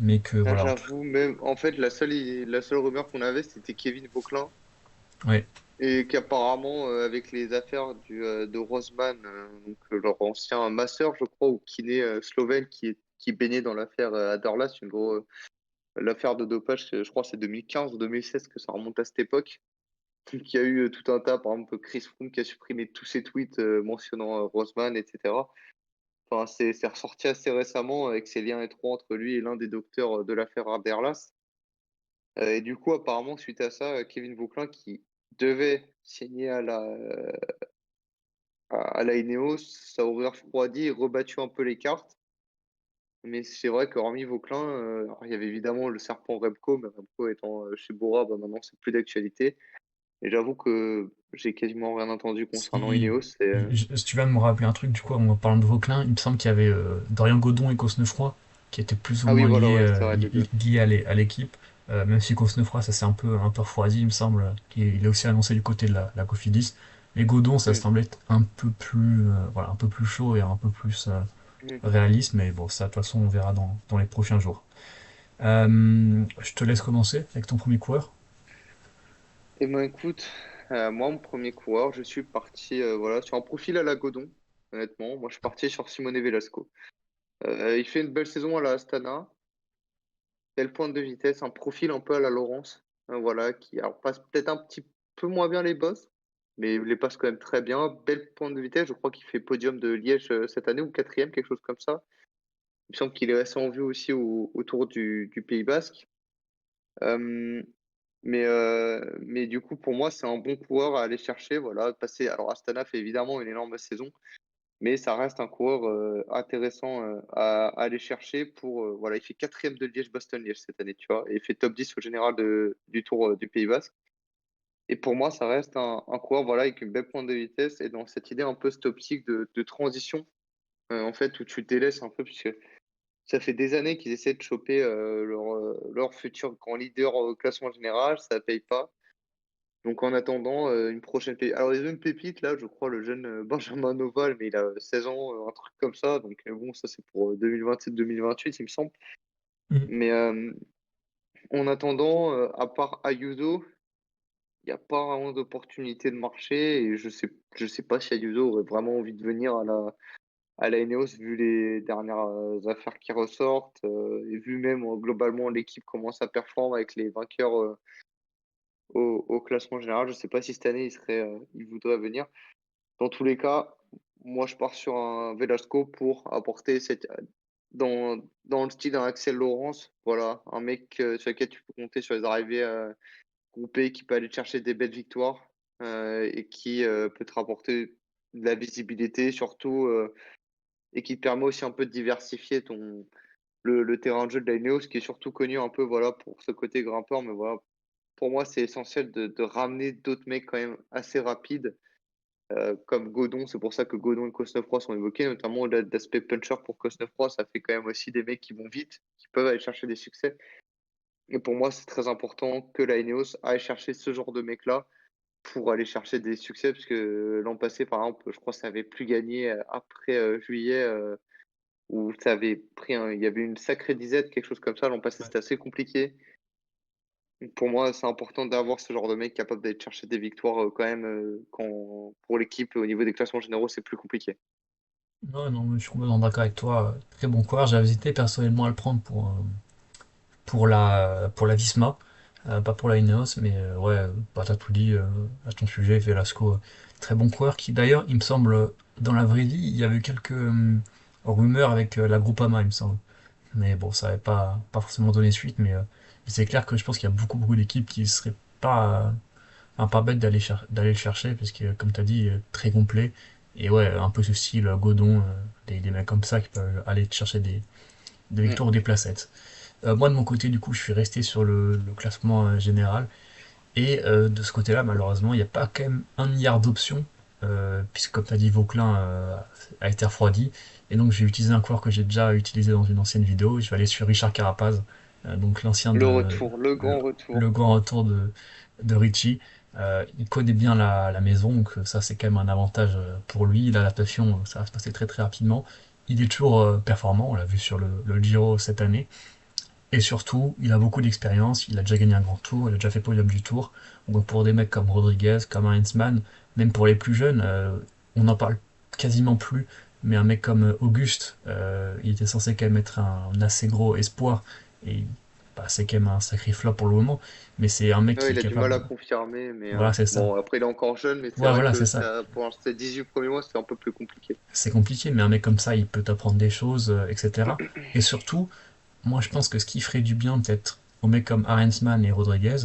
B: mais que
A: Là,
B: voilà.
A: j'avoue, même en fait, la seule rumeur qu'on avait, c'était Kevin Vauquelin.
B: Ouais,
A: Et qu'apparemment, avec les affaires de Rosman, donc leur ancien masseur, je crois, ou kiné slovène qui baignait dans l'affaire Aderlas, l'affaire de dopage, je crois que c'est 2015 ou 2016 que ça remonte à cette époque. Donc, il y a eu tout un tas, par exemple Chris Froome qui a supprimé tous ses tweets mentionnant Rosman, etc. Enfin, c'est ressorti assez récemment avec ses liens étroits entre lui et l'un des docteurs de l'affaire Aderlas. Et du coup, apparemment, suite à ça, Kevin Vauquelin, qui devait signer à la Ineos, ça aurait refroidi et rebattu un peu les cartes. Mais c'est vrai que hormis Vauquelin, alors, il y avait évidemment le serpent Remco, mais Remco étant chez Bora, bah, maintenant c'est plus d'actualité. Et j'avoue que j'ai quasiment rien entendu concernant
B: si,
A: Ineos.
B: si tu vas me rappeler un truc, du coup, en parlant de Vauquelin, il me semble qu'il y avait Dorian Godon et Cosnefroy qui étaient plus ou
A: Ah oui,
B: moins
A: voilà,
B: liés,
A: ouais, c'est vrai, les deux.
B: liés à l'équipe. Même si Cosnefroy, ça s'est un peu refroidi, il me semble. Il est aussi annoncé du côté de la Cofidis. Mais Godon, ça
A: Hmm,
B: semblait être un peu plus, voilà, un peu plus chaud et un peu plus
A: hmm.
B: réaliste. Mais bon, ça, de toute façon, on verra dans les prochains jours. Je te laisse commencer avec ton premier coureur.
A: Eh ben écoute, moi, mon premier coureur, je suis parti voilà, sur un profil à la Godon, honnêtement. Moi, je suis parti sur Simone Velasco. Il fait une belle saison à la Astana. Belle pointe de vitesse, un profil un peu à la Laurence. Voilà, qui alors, passe peut-être un petit peu moins bien les bosses, mais il les passe quand même très bien. Belle pointe de vitesse, je crois qu'il fait podium de Liège cette année ou quatrième, quelque chose comme ça. Il me semble qu'il est resté en vue aussi autour du Pays Basque. Euh, mais du coup, pour moi, c'est un bon coureur à aller chercher. Voilà, passer. Alors, Astana fait évidemment une énorme saison, mais ça reste un coureur intéressant à aller chercher pour, voilà, il fait quatrième de Liège-Bastogne-Liège cette année, tu vois, et il fait top 10 au général du Tour du Pays Basque. Et pour moi, ça reste un coureur, voilà, avec une belle pointe de vitesse et dans cette idée un peu, cette optique de transition, en fait, où tu te délaisses un peu, puisque ça fait des années qu'ils essaient de choper leur futur grand leader au classement général, ça paye pas. Donc en attendant, une prochaine pépite. Alors ils ont une pépite là, je crois, le jeune Benjamin Noval, mais il a 16 ans, un truc comme ça. Donc bon, ça c'est pour 2027-2028, il me semble.
B: Mm.
A: Mais en attendant, à part Ayuso, il n'y a pas vraiment d'opportunité de marché et je sais pas si Ayuso aurait vraiment envie de venir à la Ineos vu les dernières affaires qui ressortent et vu même globalement l'équipe comment ça performe avec les vainqueurs au classement général. Je sais pas si cette année il voudrait venir. Dans tous les cas, moi je pars sur un Velasco pour apporter dans le style d'un Axel Laurence, voilà, un mec sur lequel tu peux compter sur les arrivées groupées, qui peut aller te chercher des belles victoires et qui peut te rapporter de la visibilité surtout et qui te permet aussi un peu de diversifier le terrain de jeu de la Ineos, qui est surtout connu un peu voilà, pour ce côté grimpeur. Mais voilà, pour moi, c'est essentiel de ramener d'autres mecs quand même assez rapides, comme Godon. C'est pour ça que Godon et Cosnefroy sont évoqués, notamment au-delà de l'aspect puncher pour Cosnefroy, ça fait quand même aussi des mecs qui vont vite, qui peuvent aller chercher des succès. Et pour moi, c'est très important que la Ineos aille chercher ce genre de mecs-là pour aller chercher des succès, parce que l'an passé, par exemple, je crois que ça avait plus gagné après juillet, où ça avait il y avait une sacrée disette, quelque chose comme ça. L'an passé,
B: Ouais.
A: c'était assez compliqué. Pour moi, c'est important d'avoir ce genre de mec capable d'aller chercher des victoires quand même quand pour l'équipe au niveau des classements généraux, c'est plus compliqué.
B: Non, non, je suis complètement d'accord avec toi. Très bon coureur. J'avais hésité personnellement à le prendre pour la Visma, pas pour la Ineos, mais ouais, bah, t'as tout dit à ton sujet, Velasco, très bon coureur qui d'ailleurs, il me semble, dans la vraie vie, il y avait eu quelques rumeurs avec la Groupama, il me semble. Mais bon, ça n'avait pas forcément donné suite, mais c'est clair que je pense qu'il y a beaucoup d'équipes qui seraient pas bêtes d'aller le chercher, parce que, comme tu as dit, très complet. Et ouais, un peu ce style Godon, des mecs comme ça qui peuvent aller te chercher des
A: Mm.
B: victoires ou des placettes. Moi, de mon côté, du coup, je suis resté sur le classement général. Et de ce côté-là, malheureusement, il n'y a pas quand même un milliard d'options, puisque, comme tu as dit, Vauquelin a été refroidi. Et donc, j'ai utilisé un coureur que j'ai déjà utilisé dans une ancienne vidéo. Je vais aller sur Richard Carapaz, donc l'ancien
A: Le
B: de
A: retour, le
B: le,
A: grand
B: le
A: retour.
B: grand retour de Richie. Il connaît bien la maison, donc ça, c'est quand même un avantage pour lui. L'adaptation, ça va se passer très très rapidement. Il est toujours performant, on l'a vu sur le Giro cette année. Et surtout, il a beaucoup d'expérience, il a déjà gagné un grand tour, il a déjà fait podium du tour. Donc pour des mecs comme Rodriguez, comme Heinzmann, même pour les plus jeunes, on n'en parle quasiment plus. Mais un mec comme Auguste, il était censé quand même être un assez gros espoir. Et bah, c'est quand même un sacré flop pour le moment. Mais c'est un mec
A: Ouais,
B: qui est
A: il a du mal
B: capable.
A: à confirmer, mais
B: Voilà, c'est ça.
A: bon, après il est encore jeune, mais c'est
B: Ouais,
A: vrai
B: voilà, c'est
A: que
B: ça.
A: ça, pour ces 18 premiers mois, c'est un peu plus compliqué.
B: C'est compliqué, mais un mec comme ça, il peut t'apprendre des choses, etc. Et surtout, moi, je pense que ce qui ferait du bien, peut-être, aux mecs comme Arensman et Rodriguez,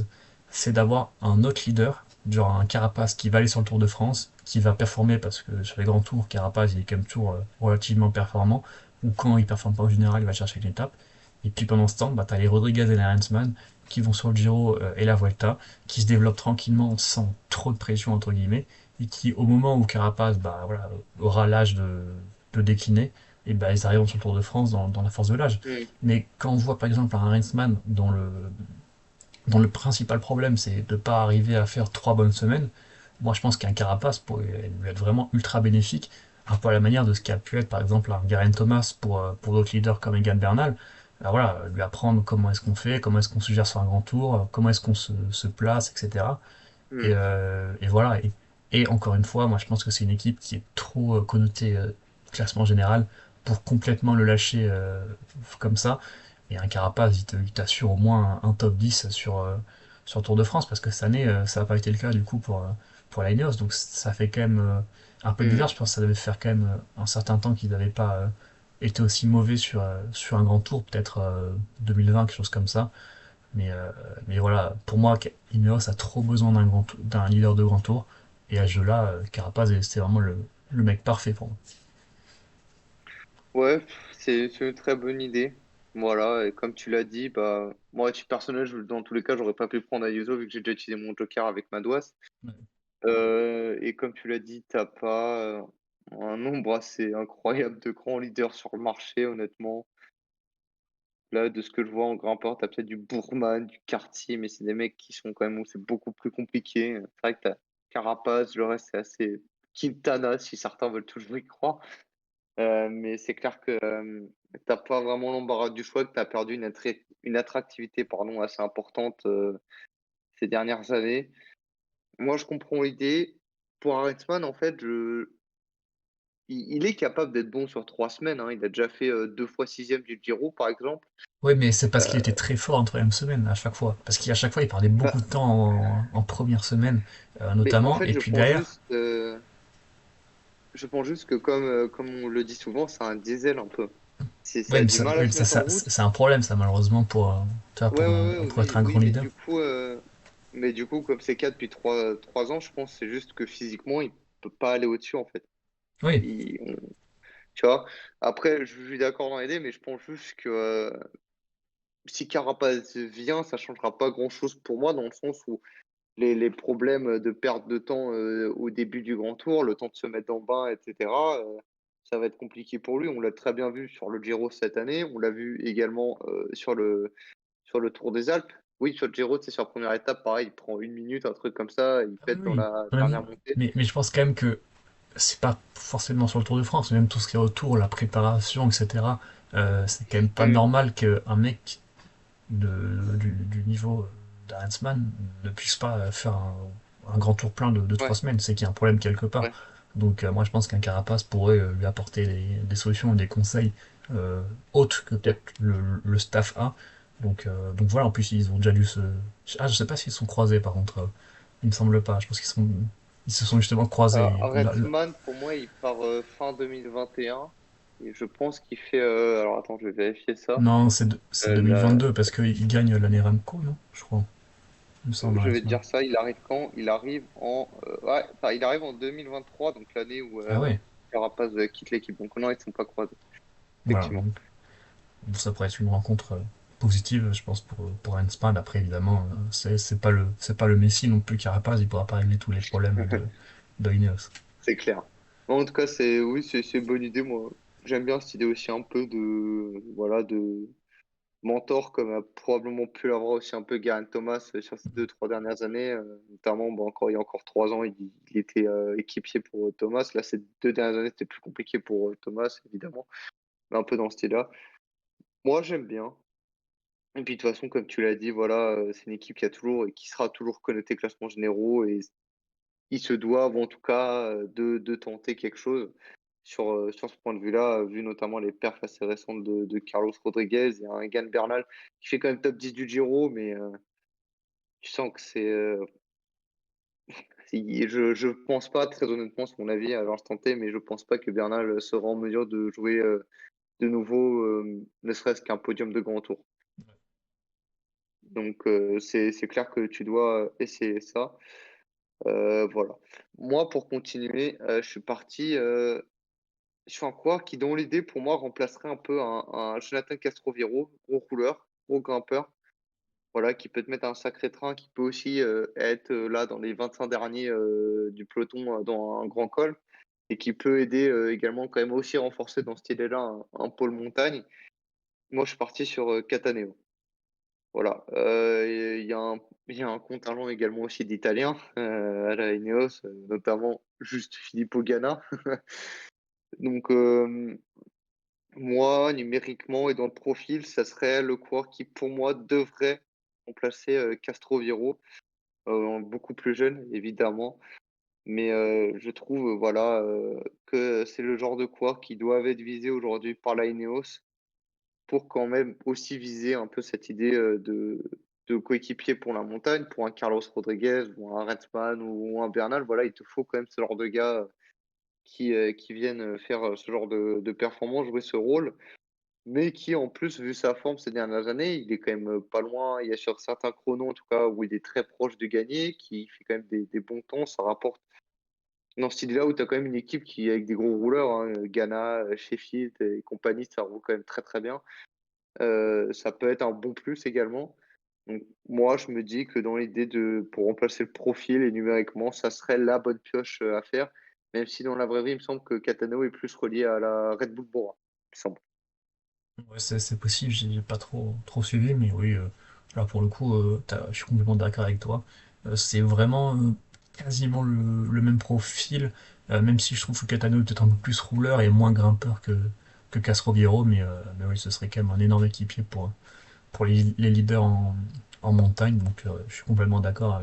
B: c'est d'avoir un autre leader, genre un Carapace qui va aller sur le Tour de France, qui va performer, parce que sur les grands tours, Carapace, il est quand même toujours relativement performant, ou quand il performe pas au général, il va chercher une étape. Et puis pendant ce temps, bah, t'as les Rodriguez et les Arensman qui vont sur le Giro et la Vuelta, qui se développent tranquillement sans trop de pression, entre guillemets, et qui, au moment où Carapace bah, voilà, aura l'âge de décliner, et bah, ils arrivent sur le Tour de France dans la force de l'âge.
A: Mm.
B: Mais quand on voit par exemple un Heinzmann dont le principal problème c'est de ne pas arriver à faire 3 bonnes semaines, moi je pense qu'un Carapace pourrait lui être vraiment ultra bénéfique, un peu à la manière de ce qu'a pu être par exemple un Geraint Thomas pour d'autres leaders comme Egan Bernal. Alors voilà, lui apprendre comment est-ce qu'on fait, comment est-ce qu'on se gère sur un grand tour, comment est-ce qu'on se place, etc.
A: Mm.
B: Et voilà. Et encore une fois, moi je pense que c'est une équipe qui est trop connotée classement général pour complètement le lâcher comme ça. Et un Carapace, il t'assure au moins un top 10 sur Tour de France, parce que cette année, ça n'a pas été le cas du coup pour la Ineos. Donc ça fait quand même un peu bizarre.
A: Mm.
B: Je pense que ça devait faire quand même un certain temps qu'ils n'avaient pas été aussi mauvais sur un grand tour, peut-être 2020, quelque chose comme ça. Mais, euh, mais voilà, pour moi, Ineos a trop besoin d'un leader de grand tour. Et à ce jeu-là, Carapaz, c'est vraiment le mec parfait pour moi.
A: Ouais, c'est une très bonne idée. Voilà, et comme tu l'as dit, bah, moi, à titre personnel, dans tous les cas, j'aurais pas pu prendre Ayuso vu que j'ai déjà utilisé mon Joker avec Madouas.
B: Ouais.
A: Et comme tu l'as dit, t'as pas un nombre assez incroyable de grands leaders sur le marché, honnêtement. Là, de ce que je vois en grimpeur, t'as peut-être du Bourman, du Cartier, mais c'est des mecs qui sont quand même, où c'est beaucoup plus compliqué. C'est vrai que t'as Carapace, le reste, c'est assez Quintana, si certains veulent toujours y croire. Mais c'est clair que t'as pas vraiment l'embarras du choix, que tu as perdu une attractivité pardon, assez importante ces dernières années. Moi, je comprends l'idée. Pour Arensman, en fait, il est capable d'être bon sur 3 semaines, hein. Il a déjà fait 2 fois sixième du Giro, par exemple.
B: Ouais, mais c'est parce qu'il
A: Euh,
B: était très fort en troisième semaine à chaque fois. Parce qu'à chaque fois, il perdait beaucoup
A: bah,
B: de temps en première semaine,
A: mais en
B: notamment.
A: fait,
B: Et puis derrière,
A: je pense juste que comme on le dit souvent, c'est un diesel un peu. Ça
B: ouais,
A: a
B: mais
A: du
B: ça,
A: mal
B: ouais,
A: à
B: mais
A: se mettre en route.
B: c'est un problème, ça, malheureusement, tu vois,
A: Ouais, ouais, ouais,
B: pour être
A: oui,
B: un grand
A: oui,
B: leader.
A: mais du coup, comme c'est 4 depuis 3 ans, je pense que c'est juste que physiquement, il peut pas aller au-dessus, en fait.
B: Oui,
A: Tu vois, après, je suis d'accord dans l'idée, mais je pense juste que si Carapaz vient, ça changera pas grand-chose pour moi, dans le sens où les problèmes de perte de temps au début du grand tour, le temps de se mettre dans le bain, etc., ça va être compliqué pour lui. On l'a très bien vu sur le Giro cette année, on l'a vu également sur le Tour des Alpes. Oui, sur le Giro, c'est sur la première étape, pareil, il prend 1 minute, un truc comme ça, il
B: ah oui,
A: pète dans
B: oui.
A: la
B: Ouais,
A: dernière montée.
B: mais je pense quand même que c'est pas forcément sur le Tour de France, mais même tout ce qui est autour, la préparation, etc. C'est quand même pas
A: Hmm.
B: normal qu'un mec du niveau d'Arensman ne puisse pas faire un grand tour plein de trois
A: Ouais,
B: semaines. C'est qu'il y a un problème quelque part.
A: ouais.
B: Donc moi je pense qu'un Carapace pourrait lui apporter des solutions et des conseils euh, autres que peut-être le staff a. Donc voilà, en plus ils ont déjà dû se... Ah, je sais pas s'ils sont croisés par contre. Il me semble pas. Je pense ils se sont justement croisés.
A: Arensman, pour moi, il part fin 2021. Et je pense qu'il fait. Alors attends, je vais vérifier ça.
B: Non, c'est
A: Là,
B: 2022 parce qu'il gagne l'année Ramco, non? Je crois. Il me semble,
A: je vais te
B: Arensman.
A: dire ça. Il arrive quand? Il arrive ouais, enfin, il arrive en 2023, donc l'année où
B: Ah ouais,
A: Carapaz quitte l'équipe. Donc non, ils ne sont pas croisés,
B: voilà.
A: effectivement.
B: Ça pourrait être une rencontre positive, je pense, pour Hensman. Après, évidemment, c'est pas le Messi non plus Carapaz, il pourra pas régler tous les problèmes de Ineos.
A: C'est clair. Bon, en tout cas, oui, c'est une bonne idée. Moi, j'aime bien cette idée aussi un peu voilà, de mentor, comme a probablement pu l'avoir aussi un peu Geraint Thomas sur ces 2, 3 dernières années. Notamment, bon, il y a encore 3 ans, il était équipier pour Thomas. Là, ces 2 dernières années, c'était plus compliqué pour Thomas, évidemment, mais un peu dans ce style-là. Moi, j'aime bien. Et puis, de toute façon, comme tu l'as dit, voilà, c'est une équipe qui a toujours et qui sera toujours connectée classement généraux. Et ils se doivent, en tout cas, de tenter quelque chose sur ce point de vue-là, vu notamment les perfs assez récentes de Carlos Rodriguez. Il y a un Egan Bernal qui fait quand même top 10 du Giro, mais tu sens que je pense pas, très honnêtement, c'est mon avis à l'instant T, mais je pense pas que Bernal sera en mesure de jouer de nouveau, ne serait-ce qu'un podium de grand tour. Donc c'est clair que tu dois essayer ça. Voilà. Moi, pour continuer, je suis parti sur un coureur qui, dans l'idée, pour moi, remplacerait un peu un Jonathan Castroviro, gros rouleur, gros grimpeur. Voilà, qui peut te mettre un sacré train, qui peut aussi être là dans les 25 derniers du peloton dans un grand col et qui peut aider également quand même aussi renforcer dans ce style-là un pôle montagne. Moi, je suis parti sur Cataneo. Voilà. Il y a un contingent également aussi d'Italiens à la Ineos, notamment juste Filippo Ganna. Donc, moi, numériquement et dans le profil, ça serait le coureur qui, pour moi, devrait remplacer Castroviro. Beaucoup plus jeune, évidemment. Mais je trouve, voilà, que c'est le genre de coureurs qui doivent être visés aujourd'hui par la Ineos pour quand même aussi viser un peu cette idée de coéquipier pour la montagne, pour un Carlos Rodriguez ou un Rensman ou un Bernal. Voilà, il te faut quand même ce genre de gars qui viennent faire ce genre de performance, jouer ce rôle. Mais qui, en plus, vu sa forme ces dernières années, il est quand même pas loin. Il y a sur certains chronos, en tout cas, où il est très proche de gagner, qui fait quand même des bons temps. Ça rapporte dans cette idée-là où tu as quand même une équipe qui avec des gros rouleurs, hein, Ghana, Sheffield et compagnie, ça roule quand même très, très bien. Ça peut être un bon plus également. Donc moi, je me dis que dans l'idée de pour remplacer le profil et numériquement, ça serait la bonne pioche, à faire, même si dans la vraie vie, il me semble que Catano est plus relié à la Red Bull Bora, il me semble.
B: Ouais, c'est possible, j'ai pas trop suivi, mais oui, là pour le coup, je suis complètement d'accord avec toi. C'est vraiment quasiment le même profil, même si je trouve que Catano est peut-être un peu plus rouleur et moins grimpeur que Castroviero, mais oui, ce serait quand même un énorme équipier pour les leaders en montagne, donc je suis complètement d'accord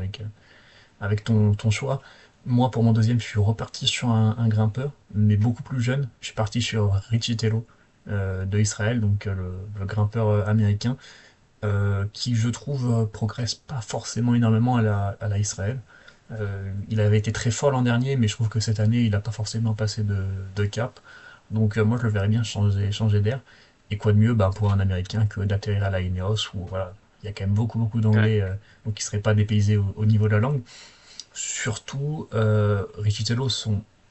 B: avec ton choix. Moi, pour mon deuxième, je suis reparti sur un grimpeur, mais beaucoup plus jeune. Je suis parti sur Richie Tello de Israël, donc le grimpeur américain, qui, je trouve, progresse pas forcément énormément à la Israël. Il avait été très fort l'an dernier, mais je trouve que cette année, il n'a pas forcément passé de cap. Donc moi, je le verrais bien changer d'air. Et quoi de mieux bah, pour un Américain que d'atterrir à la Ineos, où voilà, il y a quand même beaucoup
A: Ouais.
B: d'anglais, donc il ne serait pas dépaysé au niveau de la langue. Surtout, Richitello,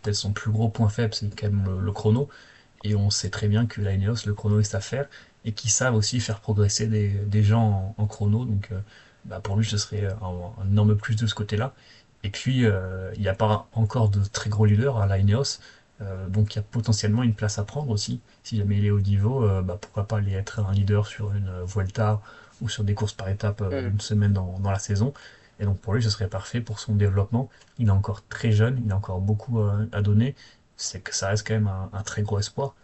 B: peut-être son plus gros point faible, c'est quand même le chrono. Et on sait très bien que la Ineos, le chrono est sa affaire. Et qu'ils savent aussi faire progresser des gens en chrono. Donc, bah, pour lui, ce serait un énorme plus de ce côté-là. Et puis, il n'y a pas encore de très gros leaders à la Ineos. Donc, il y a potentiellement une place à prendre aussi. Si jamais il est au niveau, bah, pourquoi pas aller être un leader sur une Vuelta ou sur des courses par étapes
A: Mmh.
B: une semaine dans la saison. Et donc pour lui, ce serait parfait pour son développement. Il est encore très jeune, il a encore beaucoup à donner. C'est que ça reste quand même un très gros espoir.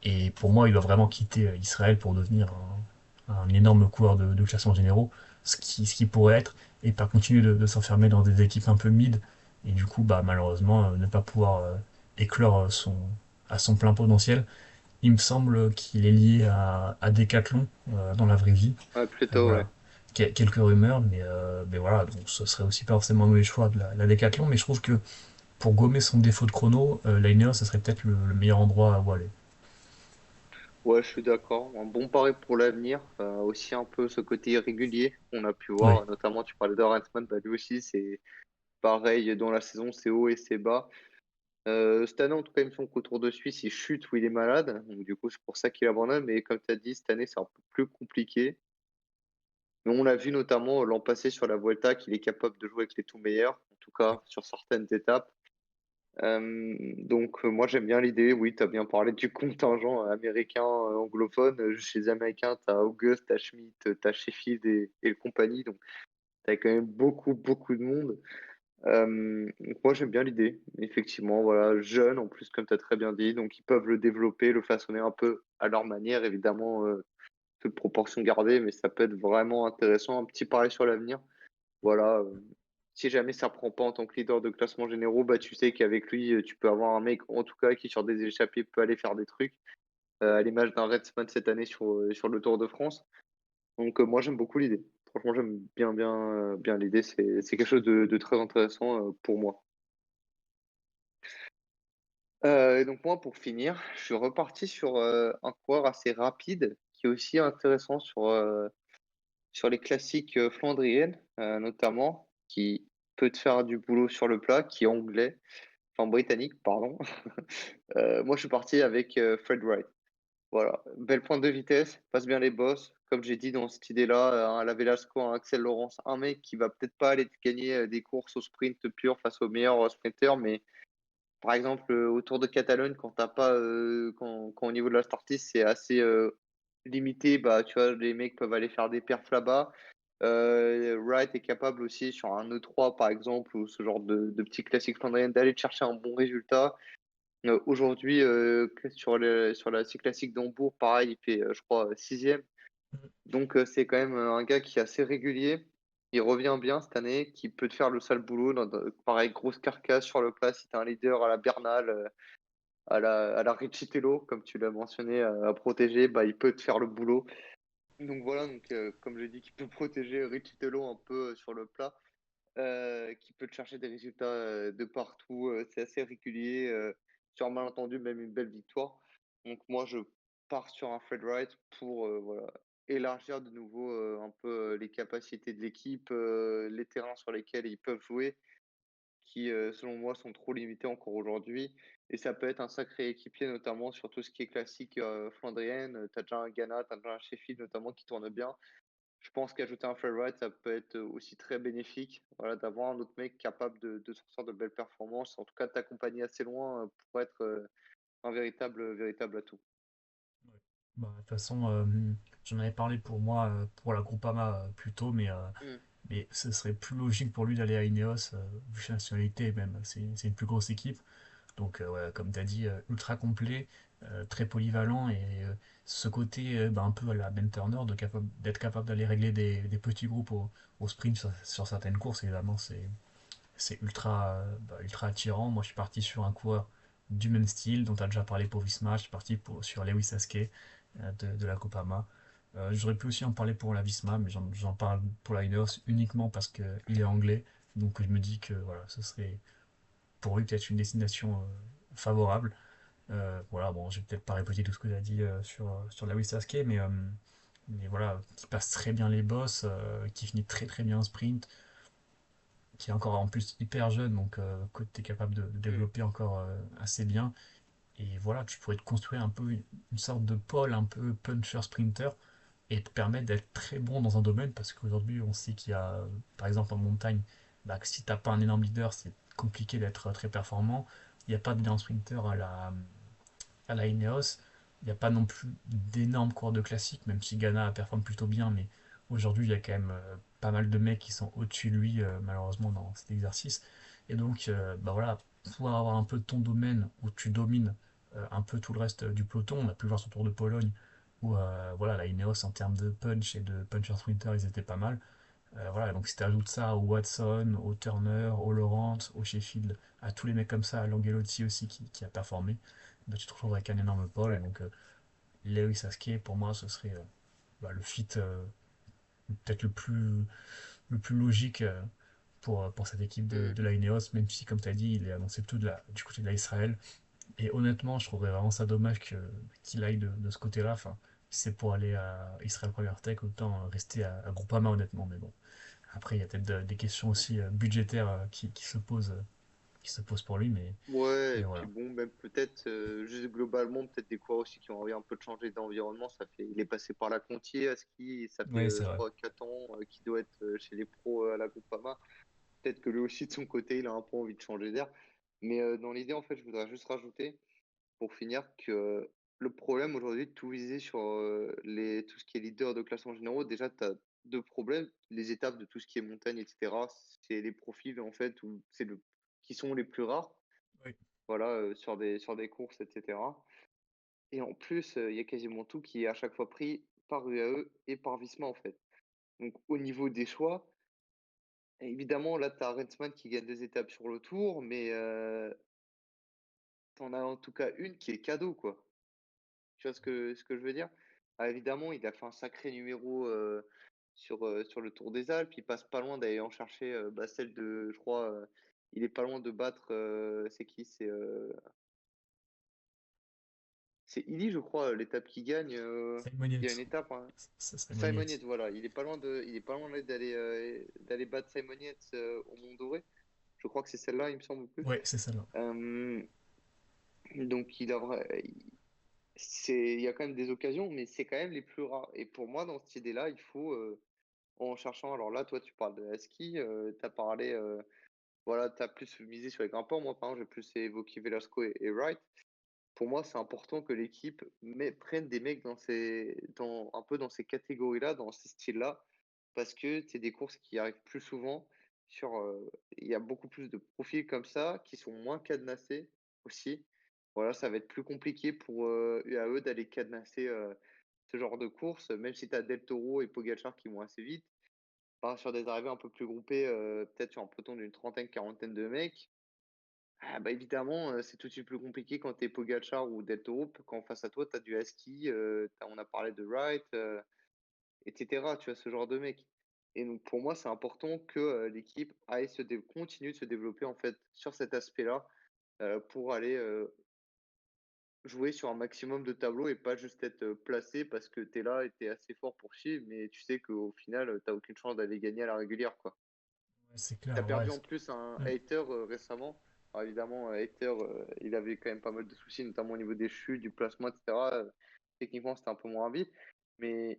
B: Et pour moi, il doit vraiment quitter Israël pour devenir un énorme coureur de classement généraux, ce qui pourrait être, et pas continuer de s'enfermer dans des équipes un peu mid, et du coup, bah, malheureusement, ne pas pouvoir éclore à son plein potentiel. Il me semble qu'il est lié à Decathlon dans la vraie vie.
A: Ouais, plutôt, ouais.
B: Voilà. Quelques rumeurs, mais voilà, donc ce serait aussi pas forcément un mauvais choix de la Decathlon, mais je trouve que pour gommer son défaut de chrono, Liner, ce serait peut-être le meilleur endroit où aller.
A: Ouais, je suis d'accord. Un bon pari pour l'avenir. Aussi un peu ce côté irrégulier qu'on a pu
B: Oui,
A: voir, notamment tu parlais d'Orensman, bah lui aussi c'est pareil dans la saison, c'est haut et c'est bas. Cette année, en tout cas, il me semble qu'au Tour de Suisse, il chute ou il est malade. Donc, du coup, c'est pour ça qu'il abandonne. Mais comme tu as dit, cette année, c'est un peu plus compliqué. Mais on l'a vu notamment l'an passé sur la Vuelta qu'il est capable de jouer avec les tout meilleurs, en tout cas sur certaines étapes. Donc, moi, j'aime bien l'idée. Oui, tu as bien parlé du contingent américain anglophone. Chez les Américains, tu as August, tu as Schmidt, tu as Sheffield et le compagnie. Donc, tu as quand même beaucoup de monde. Donc moi j'aime bien l'idée. Effectivement, voilà, jeune en plus, comme tu as très bien dit, donc ils peuvent le développer, le façonner un peu à leur manière, évidemment, toute proportion gardée, mais ça peut être vraiment intéressant. Un petit pari sur l'avenir. Voilà, si jamais ça prend pas en tant que leader de classement généraux, bah tu sais qu'avec lui, tu peux avoir un mec, en tout cas, qui sur des échappées peut aller faire des trucs, à l'image d'un Redsman cette année sur le Tour de France. Donc moi j'aime beaucoup l'idée. Franchement, j'aime bien l'idée. C'est quelque chose de très intéressant pour moi. Et donc moi, pour finir, je suis reparti sur, un coureur assez rapide, qui est aussi intéressant sur les classiques, flandriennes, notamment, qui peut te faire du boulot sur le plat, qui est anglais, enfin britannique, pardon. Moi, je suis parti avec, Fred Wright. Voilà, belle pointe de vitesse, passe bien les bosses. Comme j'ai dit dans cette idée-là, un la Velasco, un Axel Laurence, un mec qui va peut-être pas aller te gagner, des courses au sprint pur face aux meilleurs, sprinters, mais par exemple, au Tour de Catalogne, quand t'as pas, quand au niveau de la Startis, c'est assez, limité, bah, tu vois, les mecs peuvent aller faire des perfs là-bas. Wright est capable aussi sur un E3 par exemple ou ce genre de petits classiques flandriennes d'aller te chercher un bon résultat. Aujourd'hui, que sur la cyclassique d'Hambourg, pareil, il fait, je crois, 6e. Donc, c'est quand même, un gars qui est assez régulier. Il revient bien cette année, qui peut te faire le sale boulot pareil, grosse carcasse sur le plat si tu un leader à la Bernal, à la Riccitello, comme tu l'as mentionné, à protéger, bah, il peut te faire le boulot. Donc voilà, donc, comme j'ai dit, qui peut protéger Riccitello un peu, sur le plat, qui peut te chercher des résultats, de partout, c'est assez régulier, sur un malentendu, même une belle victoire. Donc moi, je pars sur un Fred Wright pour, voilà, élargir de nouveau, un peu, les capacités de l'équipe, les terrains sur lesquels ils peuvent jouer, qui, selon moi, sont trop limités encore aujourd'hui. Et ça peut être un sacré équipier, notamment sur tout ce qui est classique flandrienne. Tu as déjà un Ghana, tu as déjà un Sheffield, notamment, qui tourne bien. Je pense qu'ajouter un Fred Wright, ça peut être aussi très bénéfique. Voilà, d'avoir un autre mec capable de sortir de belles performances, en tout cas de t'accompagner assez loin pour être un véritable atout.
B: Ouais. Bah, de toute façon, j'en avais parlé pour moi, pour la Groupama plus tôt,
A: Hmm.
B: mais ce serait plus logique pour lui d'aller à Ineos, vu sa nationalité même. C'est une plus grosse équipe. Donc, ouais, comme tu as dit, ultra complet, très polyvalent et ce côté bah, un peu à la Ben Turner d'être capable d'aller régler des petits groupes au sprint sur certaines courses, évidemment, c'est ultra attirant. Moi, je suis parti sur un coureur du même style, dont tu as déjà parlé pour Visma. Je suis parti sur Lewis Haskell de la Copama. J'aurais pu aussi en parler pour la Visma, mais j'en parle pour la Ineos uniquement parce qu'il est anglais. Donc, je me dis que voilà, ce serait pour lui peut-être une destination favorable. Voilà, bon, j'ai peut-être pas répété tout ce que tu as dit sur Lewis Haskell, mais voilà, qui passe très bien les bosses, qui finit très très bien un sprint, qui est encore en plus hyper jeune, donc que tu es capable de
A: Hmm.
B: développer encore assez bien. Et voilà, tu pourrais te construire un peu une sorte de pôle un peu puncher sprinter et te permettre d'être très bon dans un domaine parce qu'aujourd'hui on sait qu'il y a, par exemple en montagne, bah, que si t'as pas un énorme leader, c'est compliqué d'être très performant. Il n'y a pas d'énorme sprinter à la Ineos. Il n'y a pas non plus d'énormes coureurs de classique, même si Ghana performe plutôt bien, mais aujourd'hui il y a quand même pas mal de mecs qui sont au-dessus de lui, malheureusement, dans cet exercice. Et donc, bah voilà, pouvoir avoir un peu de ton domaine où tu domines un peu tout le reste du peloton. On a pu voir son Tour de Pologne où voilà, la Ineos en termes de punch et de puncher sprinter, ils étaient pas mal. Voilà, donc si tu ajoutes ça au Watson, au Turner, au Laurent, au Sheffield, à tous les mecs comme ça, à Langelotti aussi qui a performé, bah, tu te retrouves avec un énorme pôle. Et
A: Ouais.
B: donc Lewis Haskell, pour moi, ce serait bah, le fit peut-être le plus logique pour cette équipe
A: Hmm.
B: de la Ineos, même si, comme tu as dit, il est annoncé plutôt du côté de l'Israël. Et honnêtement, je trouverais vraiment ça dommage qu'il aille de ce côté-là. Enfin, si c'est pour aller à Israël Premier Tech, autant rester à Groupama, honnêtement. Mais bon, après, il y a peut-être des questions aussi budgétaires qui se posent pour lui,
A: Ouais,
B: mais
A: et puis
B: voilà.
A: bon, même peut-être, juste globalement, peut-être des coureurs aussi qui ont envie un peu de changer d'environnement. Il est passé par la Contier à ski, et ça fait
B: Oui, c'est vrai.
A: 3-4 ans qu'il doit être chez les pros à la Groupama. Peut-être que lui aussi, de son côté, il a un peu envie de changer d'air. Mais dans l'idée, en fait, je voudrais juste rajouter, pour finir, que le problème aujourd'hui de tout viser sur tout ce qui est leader de classement généraux, déjà, tu as deux problèmes. Les étapes de tout ce qui est montagne, etc., c'est les profils, en fait, qui sont les plus rares,
B: Oui.
A: voilà, sur des courses, etc. Et en plus, il y a quasiment tout qui est à chaque fois pris par UAE et par Visma, en fait. Donc, au niveau des choix, évidemment, là, tu as Rensman qui gagne des étapes sur le tour, mais tu en as en tout cas une qui est cadeau, quoi. Tu vois ce que je veux dire? Ah, évidemment, il a fait un sacré numéro sur le Tour des Alpes. Il passe pas loin d'aller en chercher bah, celle de, je crois, il est pas loin de battre, c'est qui? C'est Illy, je crois, l'étape qui gagne.
B: Simon
A: Il y a une
B: Yates.
A: étape, hein.
B: Simon
A: Simon
B: Yates.
A: Yates, voilà. Il est pas loin d'aller battre Simon Yates au Mont Doré. Je crois que c'est celle-là, il me semble plus.
B: Ouais, c'est celle-là.
A: Euh, donc il y a quand même des occasions, mais c'est quand même les plus rares. Et pour moi, dans cette idée-là, il faut, en cherchant, alors là, toi, tu parles de la ski, tu as parlé, voilà, tu as plus misé sur les grimpeurs. Moi, par exemple, j'ai plus évoqué Velasco et Wright. Pour moi, c'est important que l'équipe prenne des mecs un peu dans ces catégories-là, dans ces styles-là, parce que c'est des courses qui arrivent plus souvent. Il y a beaucoup plus de profils comme ça qui sont moins cadenassés aussi. Voilà, ça va être plus compliqué pour UAE d'aller cadenasser ce genre de course, même si tu as Del Toro et Pogacar qui vont assez vite. Sur des arrivées un peu plus groupées, peut-être sur un peloton d'une trentaine, quarantaine de mecs. Ah bah, évidemment, c'est tout de suite plus compliqué quand tu es Pogacar ou Del Toro, quand face à toi, tu as du Husky, on a parlé de Wright, et cetera, tu vois? Ce genre de mec. Et donc pour moi, c'est important que, l'équipe continue de se développer, en fait, sur cet aspect-là, pour aller, jouer sur un maximum de tableaux et pas juste être, placé parce que tu es là et tu es assez fort pour suivre, mais tu sais qu'au final, tu aucune chance d'aller gagner à la régulière, quoi.
B: C'est
A: Qui a
B: clair, ouais.
A: perdu en plus un
B: Mm.
A: hater récemment. Alors évidemment, hater, il avait quand même pas mal de soucis, notamment au niveau des chutes, du placement, etc. Techniquement, c'était un peu moins vite, mais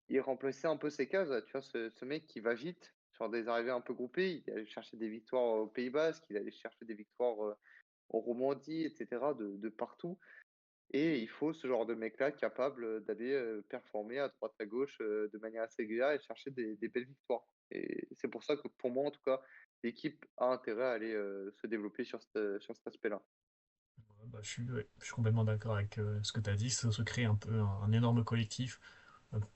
A: il remplaçait un peu ses cases. Tu vois, ce mec qui va vite sur des arrivées un peu groupées, il allait chercher des victoires au Pays Basque, il allait chercher des victoires en Romandie, etc., de partout. Et il faut ce genre de mec-là capable d'aller performer à droite à gauche de manière assez régulière et chercher des belles victoires. Et c'est pour ça que pour moi, en tout cas, l'équipe a intérêt à aller se développer sur cet aspect-là.
B: Ouais, bah, ouais, je suis complètement d'accord avec ce que tu as dit. Ça se crée un peu un énorme collectif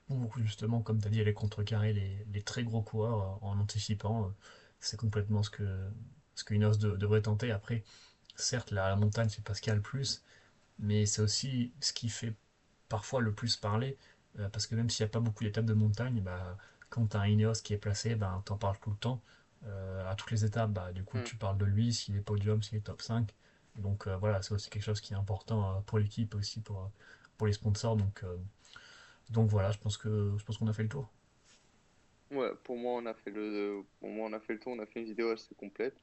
B: pour justement, comme tu as dit, aller contrecarrer les très gros coureurs en anticipant. C'est complètement ce que Ineos devrait tenter. Après, certes, la montagne, c'est pas ce qu'il y a le plus, mais c'est aussi ce qui fait parfois le plus parler, parce que même s'il n'y a pas beaucoup d'étapes de montagne, bah, quand tu as un Ineos qui est placé, bah, t'en parles tout le temps. À toutes les étapes, bah, du coup,
A: Hmm.
B: tu parles de lui, s'il est podium, s'il est top 5. Donc voilà, c'est aussi quelque chose qui est important pour l'équipe, aussi pour les sponsors. Donc voilà, je pense qu'on a fait le tour.
A: Ouais, pour moi, on a fait le tour, on a fait une vidéo assez complète.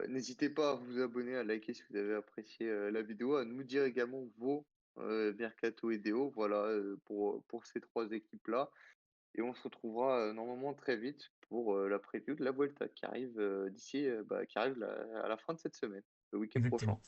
A: N'hésitez pas à vous abonner, à liker si vous avez apprécié la vidéo, à nous dire également vos Mercato et Deo, voilà, pour ces trois équipes-là. Et on se retrouvera normalement très vite pour la preview de la Vuelta qui arrive qui arrive à la fin de cette semaine, le week-end prochain.
B: Exactement.